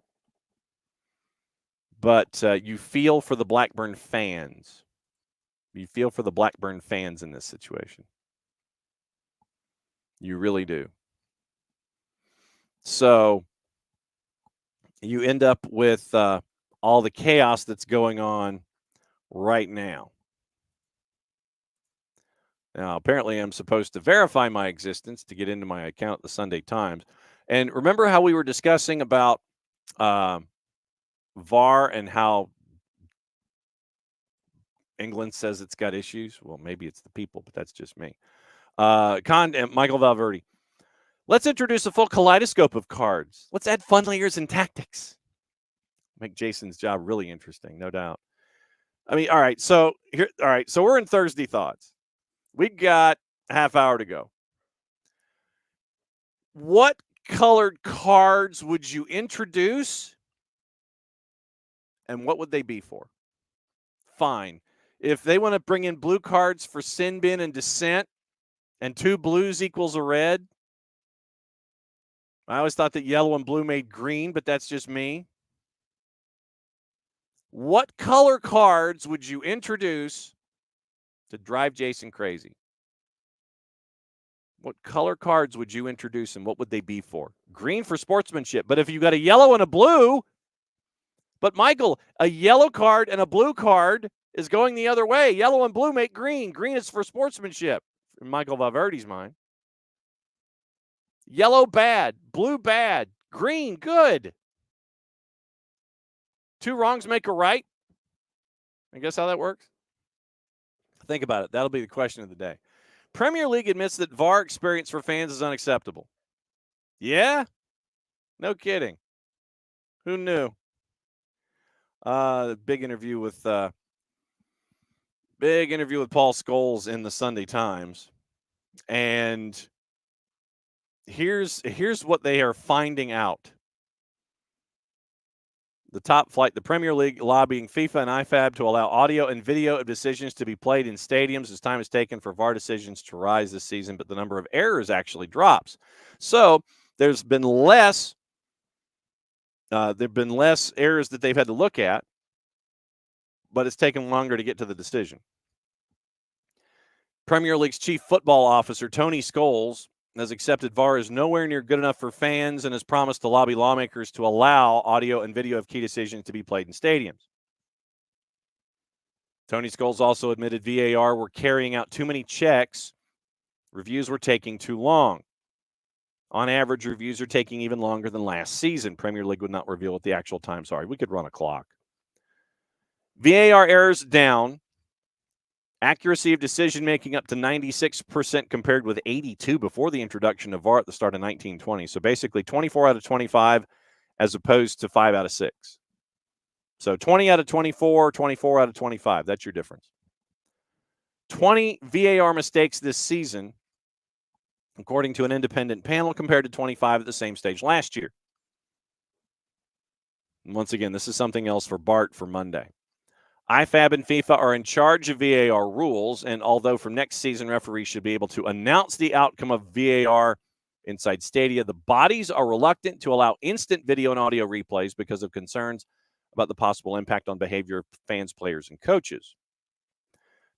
S1: But you feel for the Blackburn fans. You feel for the Blackburn fans in this situation. You really do. So you end up with all the chaos that's going on right now. Now, apparently I'm supposed to verify my existence to get into my account at the Sunday Times. And remember how we were discussing about VAR and how England says it's got issues? Well, maybe it's the people, but that's just me. Michael Valverde. Let's introduce a full kaleidoscope of cards. Let's add fun layers and tactics. Make Jason's job really interesting, no doubt. I mean, all right. So we're in Thursday Thoughts. We got a half hour to go. What colored cards would you introduce? And what would they be for? Fine. If they want to bring in blue cards for Sin Bin and Descent, and 2 blues equals a red. I always thought that yellow and blue made green, but that's just me. What color cards would you introduce to drive Jason crazy? What color cards would you introduce, and what would they be for? Green for sportsmanship. But if you got a yellow and a blue, but Michael, a yellow card and a blue card is going the other way. Yellow and blue make green. Green is for sportsmanship, in Michael Valverde's mind. Yellow bad, blue bad, green good. 2 wrongs make a right. I guess how that works? Think about it. That'll be the question of the day. Premier League admits that VAR experience for fans is unacceptable. Yeah? No kidding. Who knew? Big interview with Paul Scholes in the Sunday Times. And here's what they are finding out. The top flight, the Premier League lobbying FIFA and IFAB to allow audio and video of decisions to be played in stadiums as time is taken for VAR decisions to rise this season, but the number of errors actually drops. So there's been less errors that they've had to look at, but it's taken longer to get to the decision. Premier League's chief football officer, Tony Scholes, has accepted VAR is nowhere near good enough for fans and has promised to lobby lawmakers to allow audio and video of key decisions to be played in stadiums. Tony Scholes also admitted VAR were carrying out too many checks. Reviews were taking too long. On average, reviews are taking even longer than last season. Premier League would not reveal what the actual times are. We could run a clock. VAR errors down. Accuracy of decision-making up to 96% compared with 82 before the introduction of VAR at the start of 1920. So basically 24 out of 25 as opposed to 5 out of 6. So 20 out of 24, 24 out of 25. That's your difference. 20 VAR mistakes this season, according to an independent panel, compared to 25 at the same stage last year. And once again, this is something else for Bart for Monday. IFAB and FIFA are in charge of VAR rules, and although from next season referees should be able to announce the outcome of VAR inside stadia, the bodies are reluctant to allow instant video and audio replays because of concerns about the possible impact on behavior of fans, players, and coaches.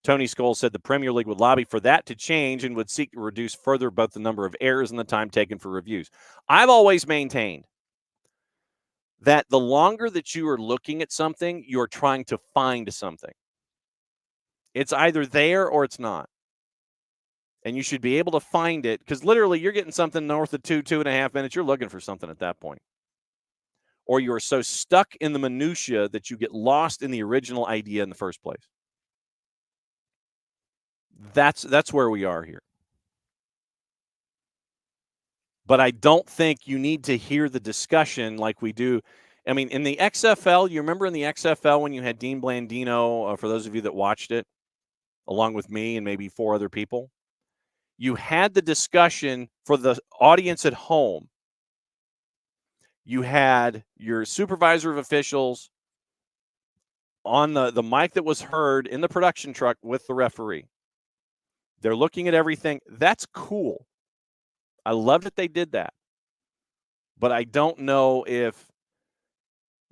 S1: Tony Scholes said the Premier League would lobby for that to change and would seek to reduce further both the number of errors and the time taken for reviews. I've always maintained that the longer that you are looking at something, you're trying to find something. It's either there or it's not. And you should be able to find it because literally you're getting something north of 2.5 minutes. You're looking for something at that point. Or you're so stuck in the minutia that you get lost in the original idea in the first place. That's where we are here. But I don't think you need to hear the discussion like we do. I mean, in the XFL, you remember in the XFL when you had Dean Blandino, for those of you that watched it, along with me and maybe 4 other people, you had the discussion for the audience at home. You had your supervisor of officials on the mic that was heard in the production truck with the referee. They're looking at everything. That's cool. I love that they did that. But I don't know if,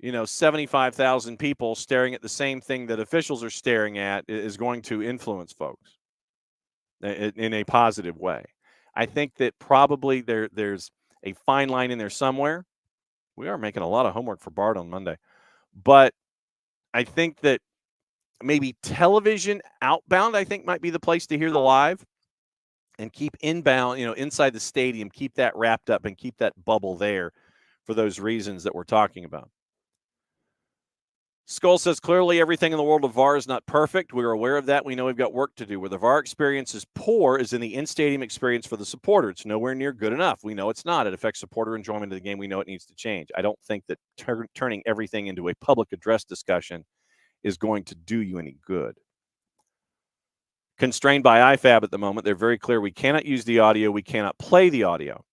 S1: 75,000 people staring at the same thing that officials are staring at is going to influence folks in a positive way. I think that probably there's a fine line in there somewhere. We are making a lot of homework for Bart on Monday. But I think that maybe television outbound, I think, might be the place to hear the live. And keep inbound, inside the stadium, keep that wrapped up and keep that bubble there for those reasons that we're talking about. Skull says, clearly everything in the world of VAR is not perfect. We're aware of that. We know we've got work to do. Where the VAR experience is poor is in the in-stadium experience for the supporter. It's nowhere near good enough. We know it's not. It affects supporter enjoyment of the game. We know it needs to change. I don't think that turning everything into a public address discussion is going to do you any good. Constrained by IFAB at the moment. They're very clear. We cannot use the audio. We cannot play the audio.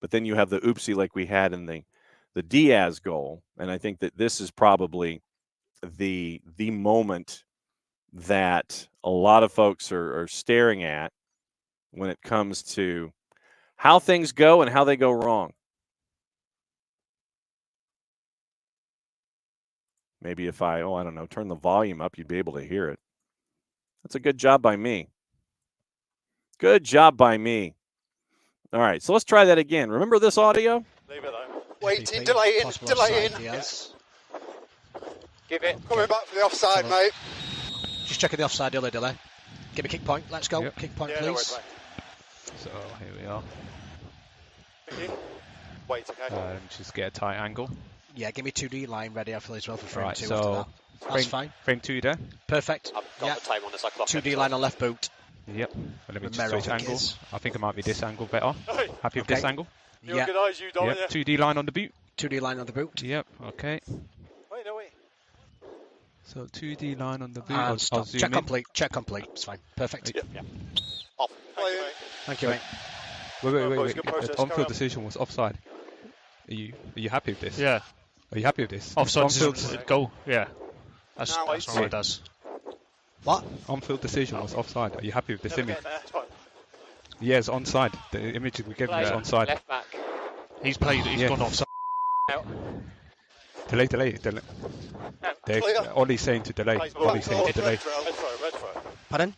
S1: But then you have the oopsie like we had in the Diaz goal. And I think that this is probably the moment that a lot of folks are staring at when it comes to how things go and how they go wrong. Maybe if I don't know, turn the volume up, you'd be able to hear it. That's a good job by me. Good job by me. All right, so let's try that again. Remember this audio?
S3: Leave it though.
S4: Waiting, delaying.
S3: Yes.
S4: Give it. Coming back for the offside, mate.
S3: Just checking the offside, delay. Give me kick point. Let's go.
S5: Yep.
S3: Kick point,
S4: Yeah,
S3: please.
S4: no worries,
S5: So here we are.
S4: mate. Wait, okay.
S5: Just get a tight angle.
S3: Yeah, give me 2D line ready for as well for frame
S5: Right,
S3: 2
S5: so
S3: after that. That's fine.
S5: Frame 2 there.
S3: Perfect.
S4: I've got
S3: Yeah.
S4: the time on this. I clock
S3: 2D line on left boot.
S5: Yep. Well, let me just
S3: Romero,
S5: switch
S3: I think
S5: angle.
S3: it is.
S5: I think it might be this angle better.
S4: Hey,
S5: Happy with
S3: Okay.
S5: this angle?
S4: you
S3: Yeah.
S4: organise, you don't
S5: Yep. 2D line on the boot.
S3: 2D line on the boot.
S5: Yep. Okay.
S4: Wait, no, wait.
S5: So 2D line on the boot.
S3: And
S5: I'll
S3: stop.
S5: zoom
S3: Check
S5: in.
S3: complete. Check complete. It's fine. Perfect.
S4: Yeah. Off. Thank you, mate.
S3: Thank you, mate.
S5: Wait.
S4: Good process,
S5: The
S4: carry
S5: on-field
S4: on.
S5: decision was offside. Are you happy with this?
S6: Yeah.
S5: Are you happy with this?
S6: Offside
S5: On-field,
S6: decision, goal. Yeah. That's
S4: Now,
S6: what
S4: wait.
S6: it does.
S3: What?
S5: on-field decision was offside. Are you happy with this
S4: Never
S5: image?
S4: get there. It's fine.
S5: Yeah, it's onside. The image we gave you is onside.
S7: Left back.
S6: He's played. He's
S5: Yeah.
S6: gone offside.
S7: Out.
S5: Delay.
S7: No.
S5: Ollie's saying to delay. Ollie's saying to delay.
S4: Red throw.
S3: Pardon?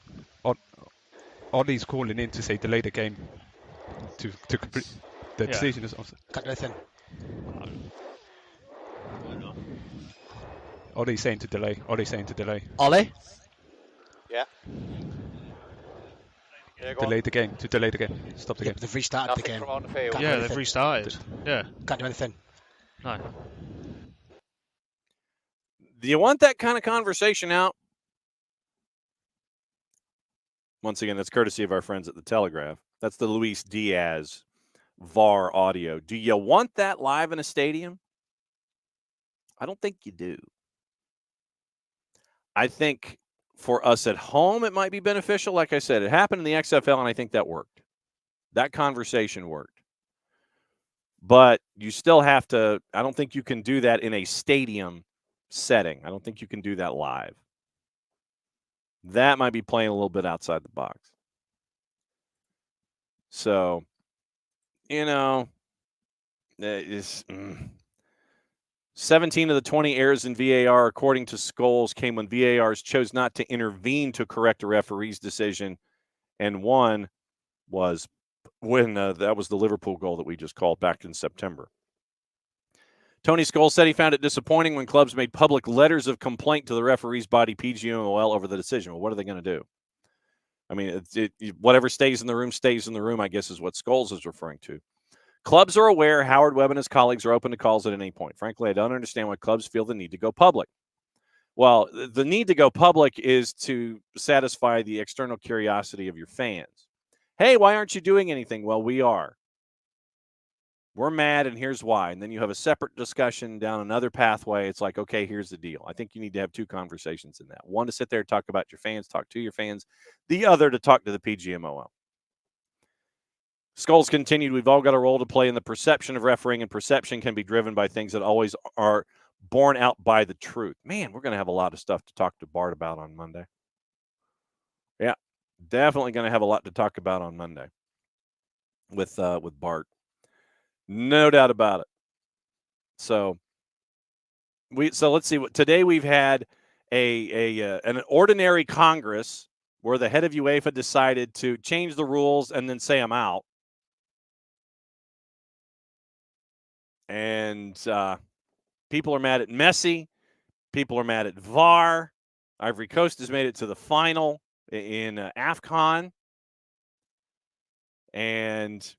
S5: Ollie's calling in to say delay the game to complete the decision is offside.
S3: Can't do anything.
S5: Ollie's saying to delay. Ollie's saying to delay.
S3: Ollie?
S4: Yeah. Yeah, go
S5: Delay
S4: on.
S5: the game. To delay the game. Stop the game.
S3: They've restarted
S4: Nothing
S3: the game.
S4: from on the field.
S3: Can't
S6: Yeah,
S3: do
S6: they've
S3: anything.
S6: restarted. Yeah.
S3: Can't do anything.
S6: No.
S1: Do you want that kind of conversation out? Once again, that's courtesy of our friends at the Telegraph. That's the Luis Diaz VAR audio. Do you want that live in a stadium? I don't think you do. I think for us at home, it might be beneficial. Like I said, it happened in the XFL, and I think that worked. That conversation worked. But you still have to – I don't think you can do that in a stadium setting. I don't think you can do that live. That might be playing a little bit outside the box. So, you know, 17 of the 20 errors in VAR, according to Scholes, came when VARs chose not to intervene to correct a referee's decision, and one was when that was the Liverpool goal that we just called back in September. Tony Scholes said he found it disappointing when clubs made public letters of complaint to the referee's body, PGMOL, over the decision. Well, what are they going to do? I mean, whatever stays in the room, I guess is what Scholes is referring to. Clubs are aware Howard Webb and his colleagues are open to calls at any point. Frankly, I don't understand why clubs feel the need to go public. Well, the need to go public is to satisfy the external curiosity of your fans. Hey, why aren't you doing anything? Well, we are. We're mad, and here's why. And then you have a separate discussion down another pathway. It's like, okay, here's the deal. I think you need to have two conversations in that. One to sit there and talk about your fans, talk to your fans. The other to talk to the PGMOL. Scholes continued, we've all got a role to play in the perception of refereeing, and perception can be driven by things that always are borne out by the truth. Man, we're going to have a lot of stuff to talk to Bart about on Monday. Yeah, definitely going to have a lot to talk about on Monday with Bart. No doubt about it. So let's see. Today we've had an ordinary Congress where the head of UEFA decided to change the rules and then say I'm out. And people are mad at Messi. People are mad at VAR. Ivory Coast has made it to the final in AFCON. And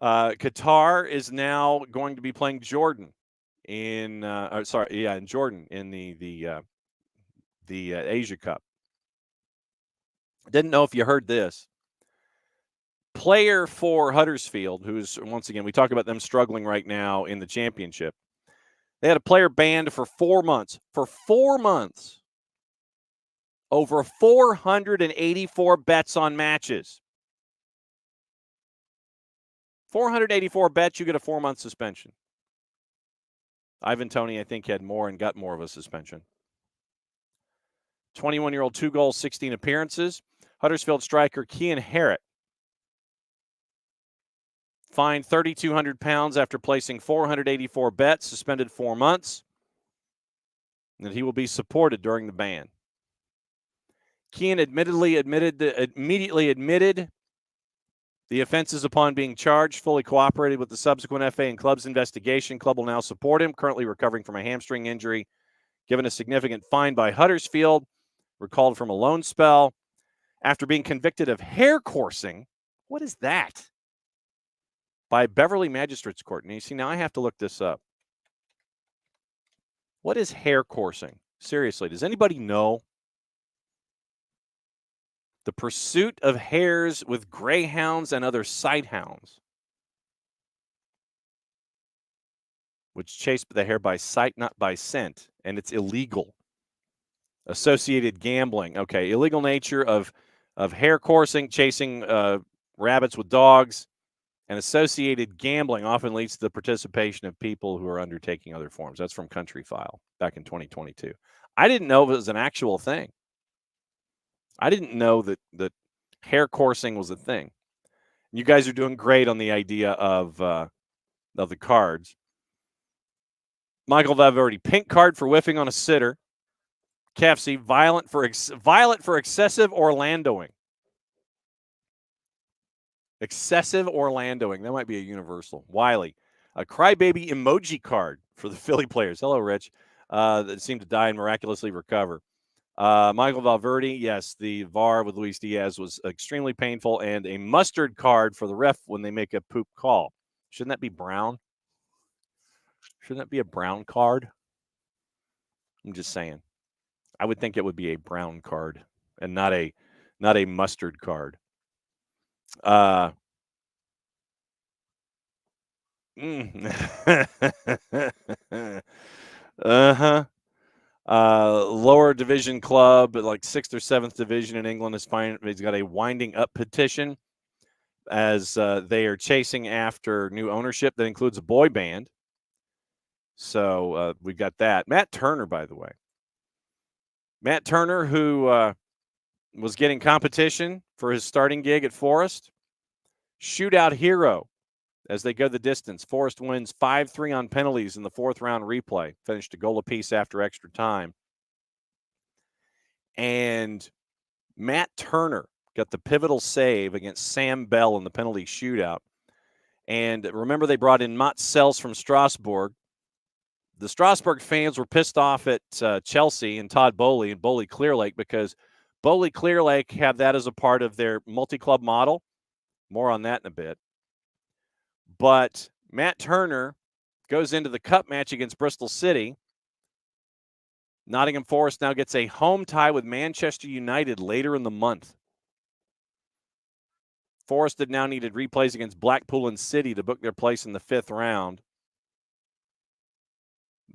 S1: Qatar is now going to be playing Jordan in Jordan in the Asia Cup. Didn't know if you heard this. Player for Huddersfield, who's, once again, we talk about them struggling right now in the championship. They had a player banned for 4 months. For 4 months. Over 484 bets on matches. 484 bets, you get a 4-month suspension. Ivan Toney, I think, had more and got more of a suspension. 21-year-old, 2 goals, 16 appearances. Huddersfield striker Cian Harrett fined £3,200 after placing 484 bets, suspended 4 months, and he will be supported during the ban. Cian immediately admitted the offenses upon being charged, fully cooperated with the subsequent FA and club's investigation. Club will now support him, currently recovering from a hamstring injury, given a significant fine by Huddersfield, recalled from a loan spell. After being convicted of hair coursing, what is that? By Beverly Magistrates Court. And you see, now I have to look this up. What is hair coursing? Seriously, does anybody know? The pursuit of hares with greyhounds and other sighthounds, which chase the hare by sight, not by scent, and it's illegal. Associated gambling. Okay, illegal nature of hare coursing, chasing rabbits with dogs, and associated gambling often leads to the participation of people who are undertaking other forms. That's from Country File back in 2022. I didn't know it was an actual thing. I didn't know that hare coursing was a thing. You guys are doing great on the idea of the cards. Michael Valverde, pink card for whiffing on a sitter. KFC, violent for excessive Orlandoing. Excessive Orlandoing. That might be a universal. Wiley, a crybaby emoji card for the Philly players. Hello, Rich. That seemed to die and miraculously recover. Michael Valverde, yes, the VAR with Luis Diaz was extremely painful, and a mustard card for the ref when they make a poop call. Shouldn't that be brown? Shouldn't that be a brown card? I'm just saying. I would think it would be a brown card and not a mustard card. Uh-huh. Lower division club, like 6th or 7th division in England, has got a winding up petition as they are chasing after new ownership that includes a boy band. So we've got that. Matt Turner, by the way. Matt Turner, who was getting competition for his starting gig at Forest. Shootout hero as they go the distance. Forest wins 5-3 on penalties in the 4th round replay. Finished a goal apiece after extra time. And Matt Turner got the pivotal save against Sam Bell in the penalty shootout. And remember, they brought in Mats Sells from Strasbourg. The Strasbourg fans were pissed off at Chelsea and Todd Boehly and Boehly Clearlake because Boehly Clearlake have that as a part of their multi-club model. More on that in a bit. But Matt Turner goes into the cup match against Bristol City. Nottingham Forest now gets a home tie with Manchester United later in the month. Forest had now needed replays against Blackpool and City to book their place in the 5th round.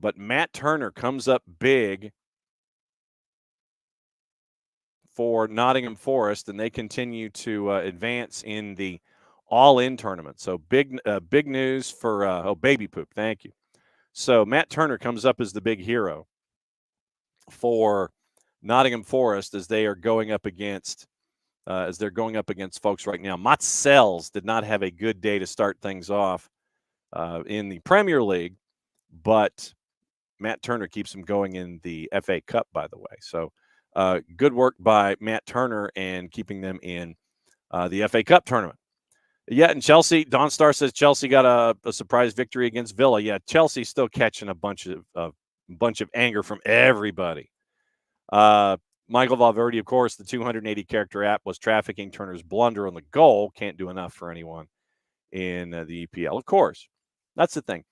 S1: But Matt Turner comes up big for Nottingham Forest, and they continue to advance in the all-in tournament. So big news for baby poop. Thank you. So Matt Turner comes up as the big hero for Nottingham Forest as they are going up against folks right now. Mats Sells did not have a good day to start things off in the Premier League, but Matt Turner keeps them going in the FA Cup, by the way. So good work by Matt Turner and keeping them in the FA Cup tournament. Yeah, and Chelsea, Don Star says Chelsea got a surprise victory against Villa. Yeah, Chelsea's still catching a bunch of anger from everybody. Michael Valverde, of course, the 280-character app was trafficking Turner's blunder on the goal. Can't do enough for anyone in the EPL. Of course, that's the thing.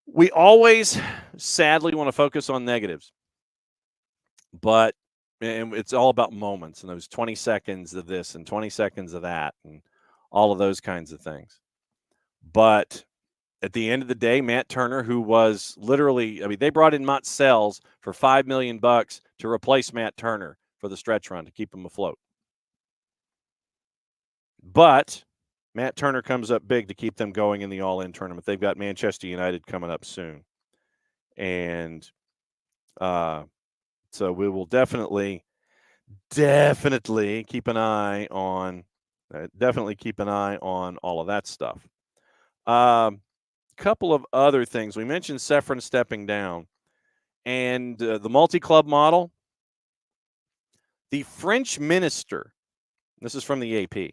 S1: We always, sadly, want to focus on negatives. But it's all about moments and those 20 seconds of this and 20 seconds of that and all of those kinds of things. But at the end of the day, Matt Turner, who was literally, they brought in Mats Sells for $5 million to replace Matt Turner for the stretch run to keep him afloat. But Matt Turner comes up big to keep them going in the all-in tournament. They've got Manchester United coming up soon. And so we will definitely keep an eye on all of that stuff. Couple of other things. We mentioned Sefrin stepping down and the multi-club model. The French minister, this is from the AP,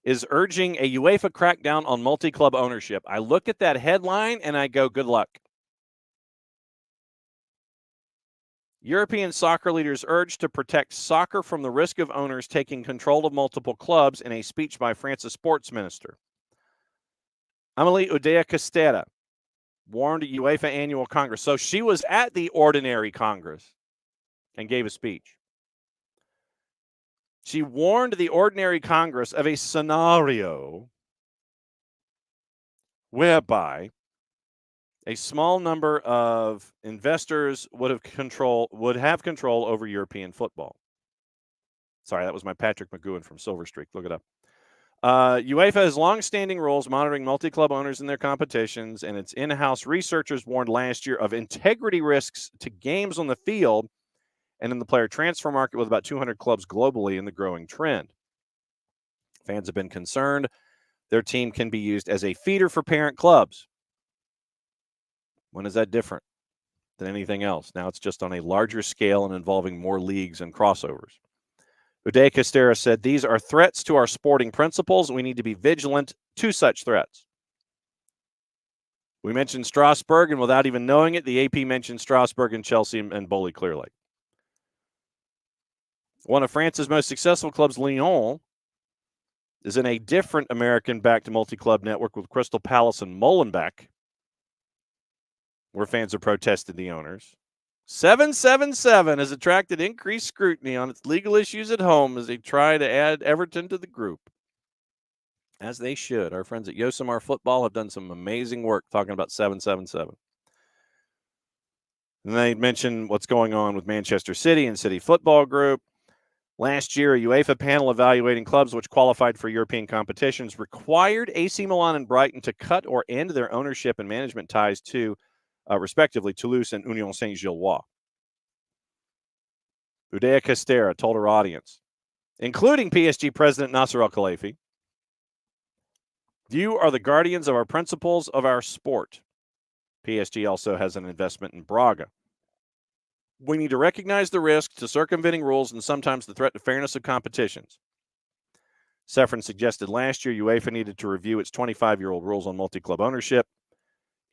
S1: is urging a UEFA crackdown on multi-club ownership. I look at that headline and I go, good luck. European soccer leaders urge to protect soccer from the risk of owners taking control of multiple clubs in a speech by France's sports minister. Amélie Oudéa-Castéra warned at UEFA Annual Congress. So she was at the Ordinary Congress and gave a speech. She warned the Ordinary Congress of a scenario whereby a small number of investors would have control over European football. Sorry, that was my Patrick McGowan from Silver Streak. Look it up. UEFA has long-standing rules monitoring multi-club owners in their competitions, and its in-house researchers warned last year of integrity risks to games on the field and in the player transfer market with about 200 clubs globally in the growing trend. Fans have been concerned their team can be used as a feeder for parent clubs. When is that different than anything else? Now it's just on a larger scale and involving more leagues and crossovers. Uday Castera said, these are threats to our sporting principles, and we need to be vigilant to such threats. We mentioned Strasbourg, and without even knowing it, the AP mentioned Strasbourg and Chelsea and Bowley Clear Lake. One of France's most successful clubs, Lyon, is in a different American-backed multi-club network with Crystal Palace and Molenbeek, where fans have protested the owners. 777 has attracted increased scrutiny on its legal issues at home as they try to add Everton to the group. As they should. Our friends at Yosemar Football have done some amazing work talking about 777. And they mentioned what's going on with Manchester City and City Football Group. Last year, a UEFA panel evaluating clubs which qualified for European competitions required AC Milan and Brighton to cut or end their ownership and management ties to, respectively, Toulouse and Union Saint-Gilloise. Udaya Castera told her audience, including PSG President Nasser Al-Khelaifi, you are the guardians of our principles of our sport. PSG also has an investment in Braga. We need to recognize the risk to circumventing rules and sometimes the threat to fairness of competitions. Sefrin suggested last year UEFA needed to review its 25-year-old rules on multi-club ownership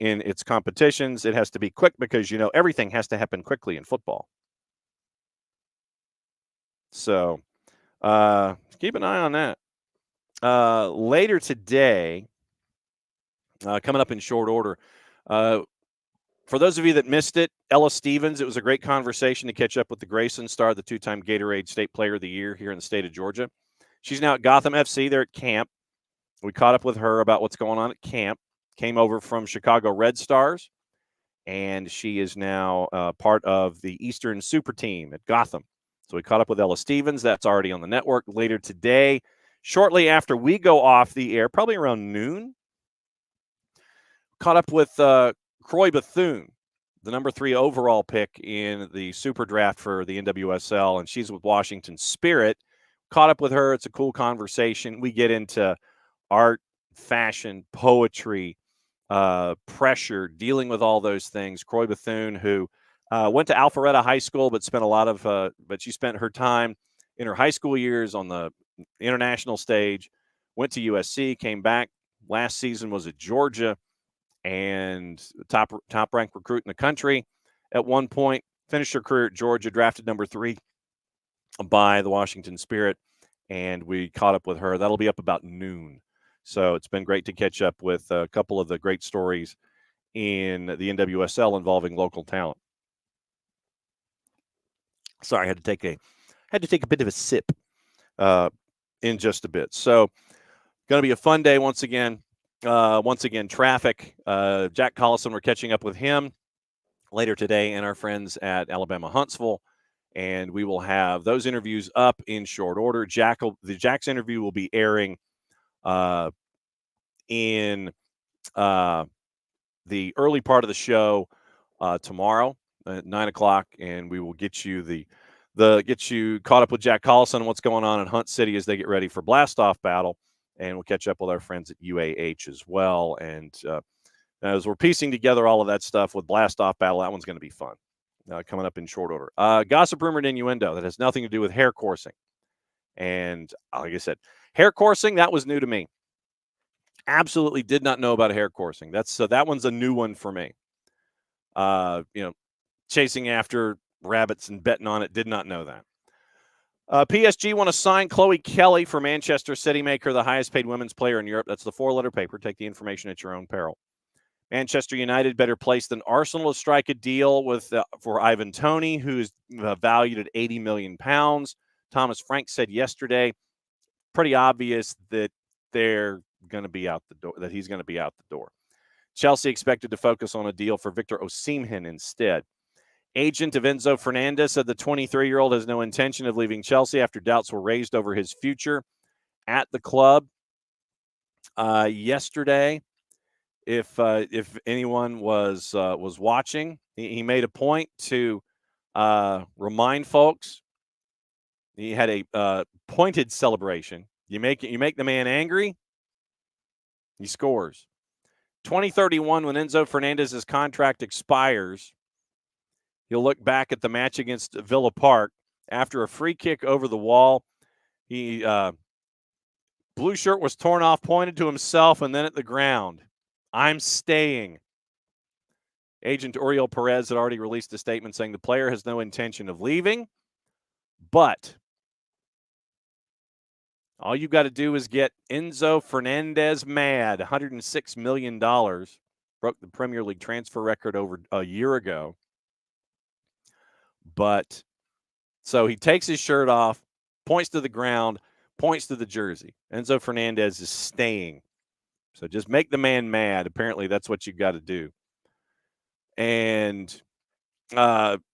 S1: in its competitions. It has to be quick because, everything has to happen quickly in football. So keep an eye on that. Later today, coming up in short order, for those of you that missed it, Ella Stevens, it was a great conversation to catch up with the Grayson star, the two-time Gatorade State Player of the Year here in the state of Georgia. She's now at Gotham FC. They're at camp. We caught up with her about what's going on at camp. Came over from Chicago Red Stars, and she is now part of the Eastern Super Team at Gotham. So we caught up with Ella Stevens. That's already on the network later today. Shortly after we go off the air, probably around noon, caught up with Croy Bethune, the number 3 overall pick in the super draft for the NWSL, and she's with Washington Spirit. Caught up with her. It's a cool conversation. We get into art, fashion, poetry, pressure, dealing with all those things. Croy Bethune, who went to Alpharetta High School, but she spent her time in her high school years on the international stage, went to USC, came back. Last season was at Georgia, and top-ranked recruit in the country at one point. Finished her career at Georgia, drafted number 3 by the Washington Spirit, and we caught up with her. That'll be up about noon. So it's been great to catch up with a couple of the great stories in the NWSL involving local talent. Sorry, I had to take a bit of a sip in just a bit. So going to be a fun day once again. Traffic. Jack Collison, we're catching up with him later today, and our friends at Alabama Huntsville, and we will have those interviews up in short order. Jack's interview will be airing in the early part of the show tomorrow at 9:00, and we will get you get you caught up with Jack Collison and what's going on in Hunt City as they get ready for Blastoff Battle. And we'll catch up with our friends at UAH as well. And as we're piecing together all of that stuff with Blastoff Battle, that one's going to be fun. Coming up in short order. Gossip, rumor, and innuendo that has nothing to do with hair coursing. And like I said, hair coursing, that was new to me. Absolutely did not know about hair coursing. That one's a new one for me. Chasing after rabbits and betting on it, did not know that. PSG want to sign Chloe Kelly for Manchester City, make her the highest paid women's player in Europe. That's the 4-letter paper. Take the information at your own peril. Manchester United better placed than Arsenal to strike a deal for Ivan Toney, who's valued at £80 million. Thomas Frank said yesterday, pretty obvious that they're going to be out the door, that he's going to be out the door. Chelsea expected to focus on a deal for Victor Osimhen instead. Agent of Enzo Fernandez said the 23-year-old has no intention of leaving Chelsea after doubts were raised over his future at the club yesterday. If anyone was watching, he made a point to remind folks. He had a pointed celebration. You make the man angry, he scores. 2031, when Enzo Fernandez's contract expires, he'll look back at the match against Villa Park. After a free kick over the wall, he blue shirt was torn off, pointed to himself, and then at the ground. I'm staying. Agent Oriol Perez had already released a statement saying the player has no intention of leaving, but all you got to do is get Enzo Fernandez mad. $106 million. Broke the Premier League transfer record over a year ago. But so he takes his shirt off, points to the ground, points to the jersey. Enzo Fernandez is staying. So just make the man mad. Apparently, that's what you got to do. And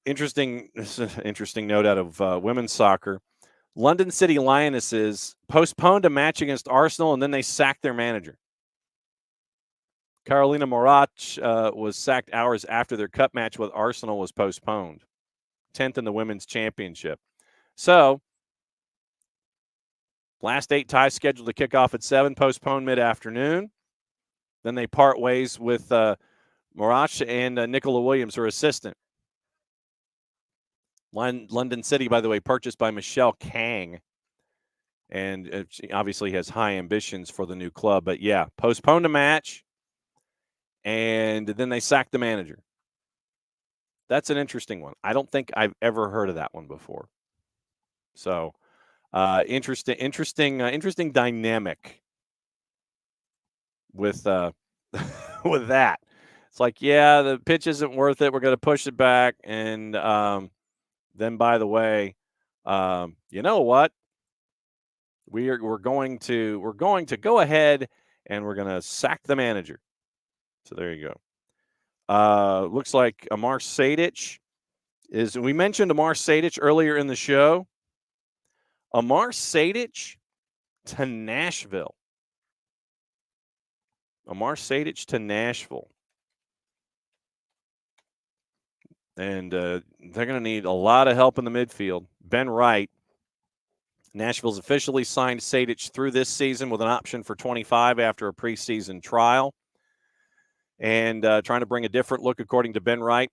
S1: interesting note out of women's soccer. London City Lionesses postponed a match against Arsenal, and then they sacked their manager. Carolina Morat was sacked hours after their cup match with Arsenal was postponed. 10th in the women's championship. So, last 8 ties scheduled to kick off at 7, postponed mid-afternoon. Then they part ways with Morat and Nicola Williams, her assistant. London City, by the way, purchased by Michelle Kang. And she obviously has high ambitions for the new club. But, yeah, postponed a match, and then they sacked the manager. That's an interesting one. I don't think I've ever heard of that one before. So, interesting dynamic with with that. It's like, yeah, the pitch isn't worth it. We're going to push it back, and then, by the way, you know what? We're going to go ahead and we're going to sack the manager. So there you go. Looks like Amar Sejdic is. We mentioned Amar Sejdic earlier in the show. Amar Sejdic to Nashville. Amar Sejdic to Nashville. And they're going to need a lot of help in the midfield. Ben Wright, Nashville's officially signed Sejdic through this season with an option for 25 after a preseason trial. And trying to bring a different look, according to Ben Wright,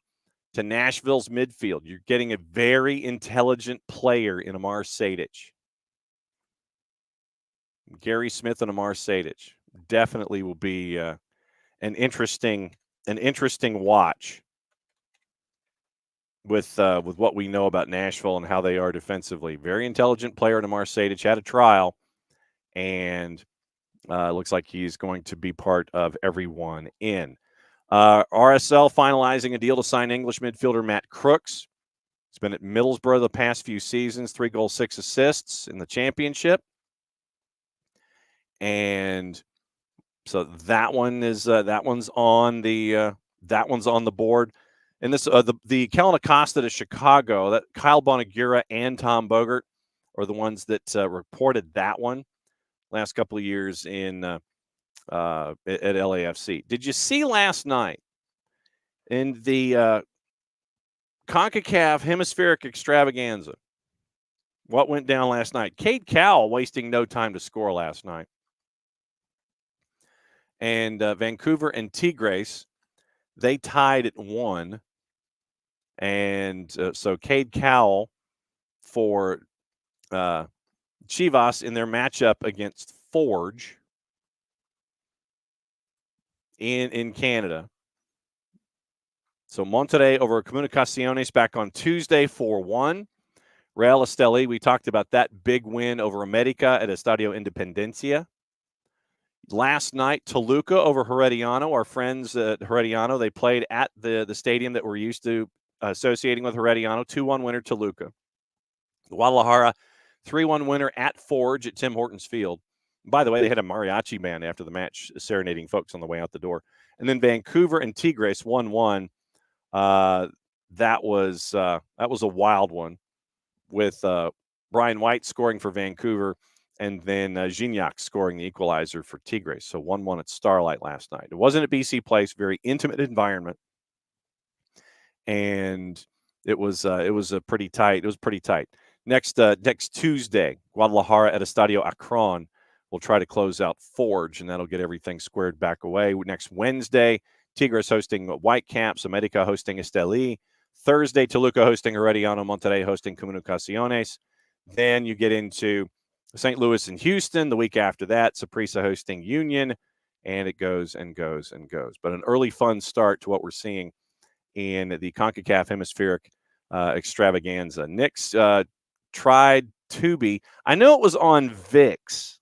S1: to Nashville's midfield. You're getting a very intelligent player in Amar Sejdic. Gary Smith and Amar Sejdic definitely will be an interesting watch with what we know about Nashville and how they are defensively. Very intelligent player in Amar Sejdic, had a trial, and looks like he's going to be part of everyone in. RSL finalizing a deal to sign English midfielder Matt Crooks. He's been at Middlesbrough the past few seasons, 3 goals, 6 assists in the championship. And so that one's on the board. And this the Kellen Acosta to Chicago, that Kyle Bonagura and Tom Bogert are the ones that reported that one last couple of years in at LAFC. Did you see last night in the CONCACAF Hemispheric Extravaganza what went down last night? Cade Cowell wasting no time to score last night. And Vancouver and Tigres, they tied at 1. And so Cade Cowell for Chivas in their matchup against Forge in Canada. So Monterrey over Comunicaciones back on Tuesday 4-1. Real Esteli, we talked about that big win over America at Estadio Independencia. Last night, Toluca over Herediano. Our friends at Herediano, they played at the stadium that we're used to associating with Herediano. 2-1 winner, Toluca. Guadalajara, 3-1 winner at Forge at Tim Hortons Field. By the way, they had a mariachi band after the match serenading folks on the way out the door. And then Vancouver and Tigres 1-1. That was a wild one with Brian White scoring for Vancouver and then Gignac scoring the equalizer for Tigres. So 1-1 at Starlight last night. It wasn't at BC Place, very intimate environment. And it was pretty tight. It was pretty tight. Next Tuesday, Guadalajara at Estadio Akron we'll try to close out Forge, and that'll get everything squared back away. Next Wednesday, Tigres hosting Whitecaps, America hosting Esteli. Thursday, Toluca hosting Herediano, Monterrey hosting Comunicaciones. Then you get into St. Louis and Houston. The week after that, Saprissa hosting Union, and it goes and goes and goes. But an early fun start to what we're seeing in the CONCACAF Hemispheric Extravaganza. Nick's tried Tubi. I know it was on VIX,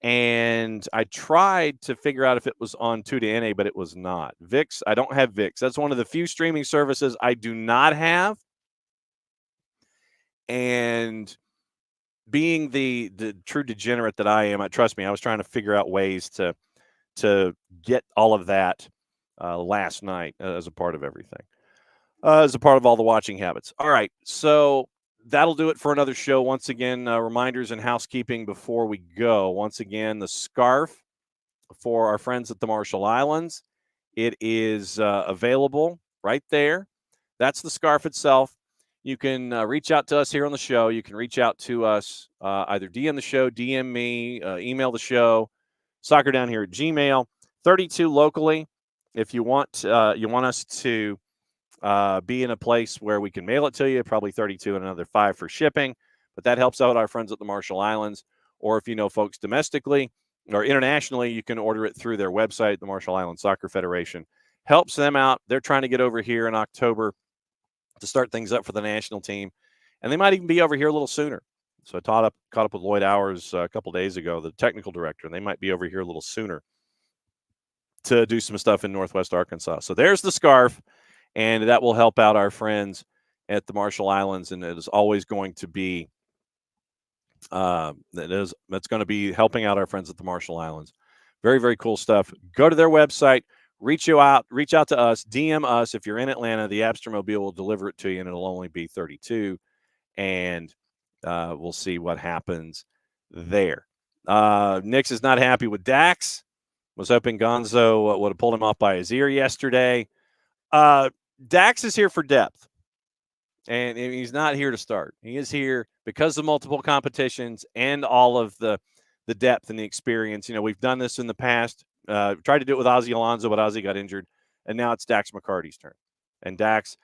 S1: and I tried to figure out if it was on 2 but it was not. VIX, I don't have VIX. That's one of the few streaming services I do not have. And being the true degenerate that I am, trust me, I was trying to figure out ways to get all of that last night as a part of everything, as a part of all the watching habits. All right, so that'll do it for another show. Once again, reminders and housekeeping before we go. Once again, the scarf for our friends at the Marshall Islands. It is available right there. That's the scarf itself. You can reach out to us here on the show. You can reach out to us, either DM the show, DM me, email the show, soccerdownhere@gmail. 32 locally. If you want us to be in a place where we can mail it to you, probably 32 and another 5 for shipping. But that helps out our friends at the Marshall Islands. Or if you know folks domestically or internationally, you can order it through their website, the Marshall Islands Soccer Federation. Helps them out. They're trying to get over here in October to start things up for the national team. And they might even be over here a little sooner. So I caught up with Lloyd Hours a couple days ago, the technical director, and they might be over here a little sooner to do some stuff in Northwest Arkansas. So there's the scarf, and that will help out our friends at the Marshall Islands, and it is always going to be that's going to be helping out our friends at the Marshall Islands. Very, very cool stuff. Go to their website, reach out to us, DM us. If you're in Atlanta, the Abstermobile will deliver it to you, and it'll only be 32, and we'll see what happens there. Nix is not happy with Dax. Was hoping Gonzo would have pulled him off by his ear yesterday. Dax is here for depth, and he's not here to start. He is here because of multiple competitions and all of the depth and the experience. You know, we've done this in the past. Tried to do it with Ozzie Alonso, but Ozzie got injured, and now it's Dax McCarty's turn. And Dax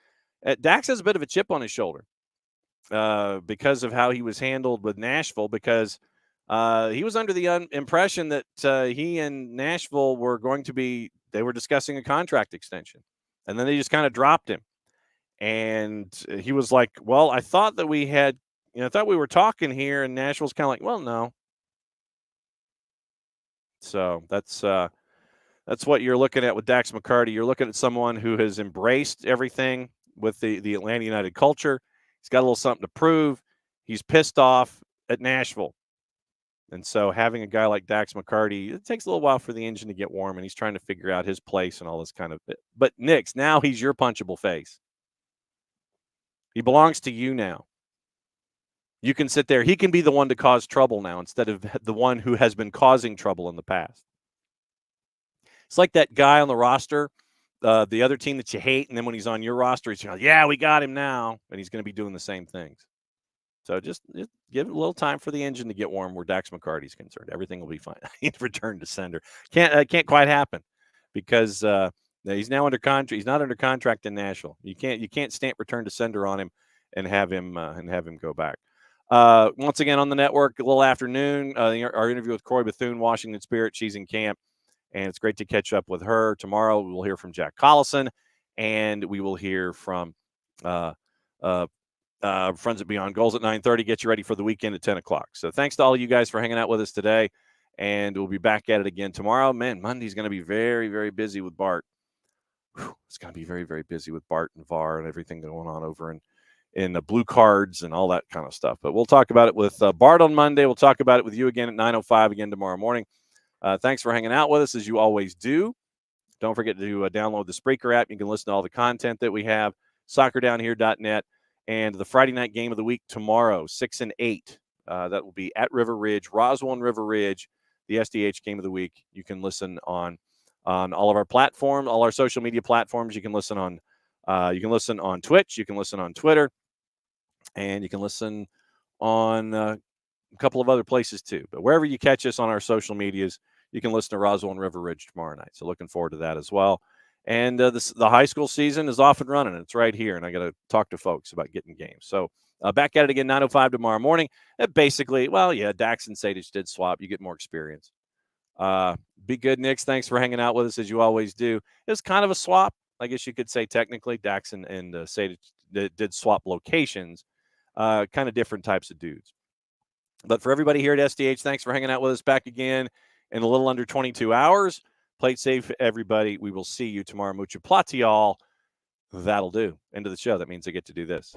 S1: has a bit of a chip on his shoulder because of how he was handled with Nashville, because he was under the impression that he and Nashville were they were discussing a contract extension. And then they just kind of dropped him. And he was like, well, I thought that I thought we were talking here. And Nashville's kind of like, well, no. So that's what you're looking at with Dax McCarty. You're looking at someone who has embraced everything with the Atlanta United culture. He's got a little something to prove. He's pissed off at Nashville. And so having a guy like Dax McCarty, it takes a little while for the engine to get warm, and he's trying to figure out his place and all this kind of bit. But Nix, now he's your punchable face. He belongs to you now. You can sit there. He can be the one to cause trouble now instead of the one who has been causing trouble in the past. It's like that guy on the roster, the other team that you hate, and then when he's on your roster, he's like, yeah, we got him now, and he's going to be doing the same things. So just give it a little time for the engine to get warm where Dax McCarty's concerned. Everything will be fine. He's returned to sender. Can't quite happen because he's now under contract. He's not under contract in Nashville. You can't stamp return to sender on him and have him go back. Once again on the network, a little afternoon, our interview with Corey Bethune, Washington Spirit. She's in camp, and it's great to catch up with her. Tomorrow we will hear from Jack Collison, and we will hear from friends at Beyond Goals at 9:30. Get you ready for the weekend at 10 o'clock. So thanks to all of you guys for hanging out with us today, and we'll be back at it again tomorrow. Man, Monday's going to be very, very busy with Bart. It's going to be very, very busy with Bart and VAR and everything going on over in the blue cards and all that kind of stuff. But we'll talk about it with Bart on Monday. We'll talk about it with you again at 9:05 again tomorrow morning. Thanks for hanging out with us as you always do. Don't forget to download the Spreaker app. You can listen to all the content that we have, soccerdownhere.net. And the Friday night game of the week tomorrow, 6 and 8. That will be at River Ridge, Roswell and River Ridge, the SDH game of the week. You can listen on all of our platforms, all our social media platforms. You can listen on Twitch. You can listen on Twitter, and you can listen on a couple of other places too. But wherever you catch us on our social medias, you can listen to Roswell and River Ridge tomorrow night. So looking forward to that as well. And the high school season is off and running. It's right here, and I got to talk to folks about getting games. So back at it again, 9:05 tomorrow morning. Basically, well, yeah, Dax and Sadich did swap. You get more experience. Be good, Knicks. Thanks for hanging out with us as you always do. It was kind of a swap, I guess you could say technically. Dax and Sadich did swap locations, kind of different types of dudes. But for everybody here at SDH, thanks for hanging out with us. Back again in a little under 22 hours. Play it safe, everybody. We will see you tomorrow. Mucho platial. That'll do. End of the show. That means I get to do this.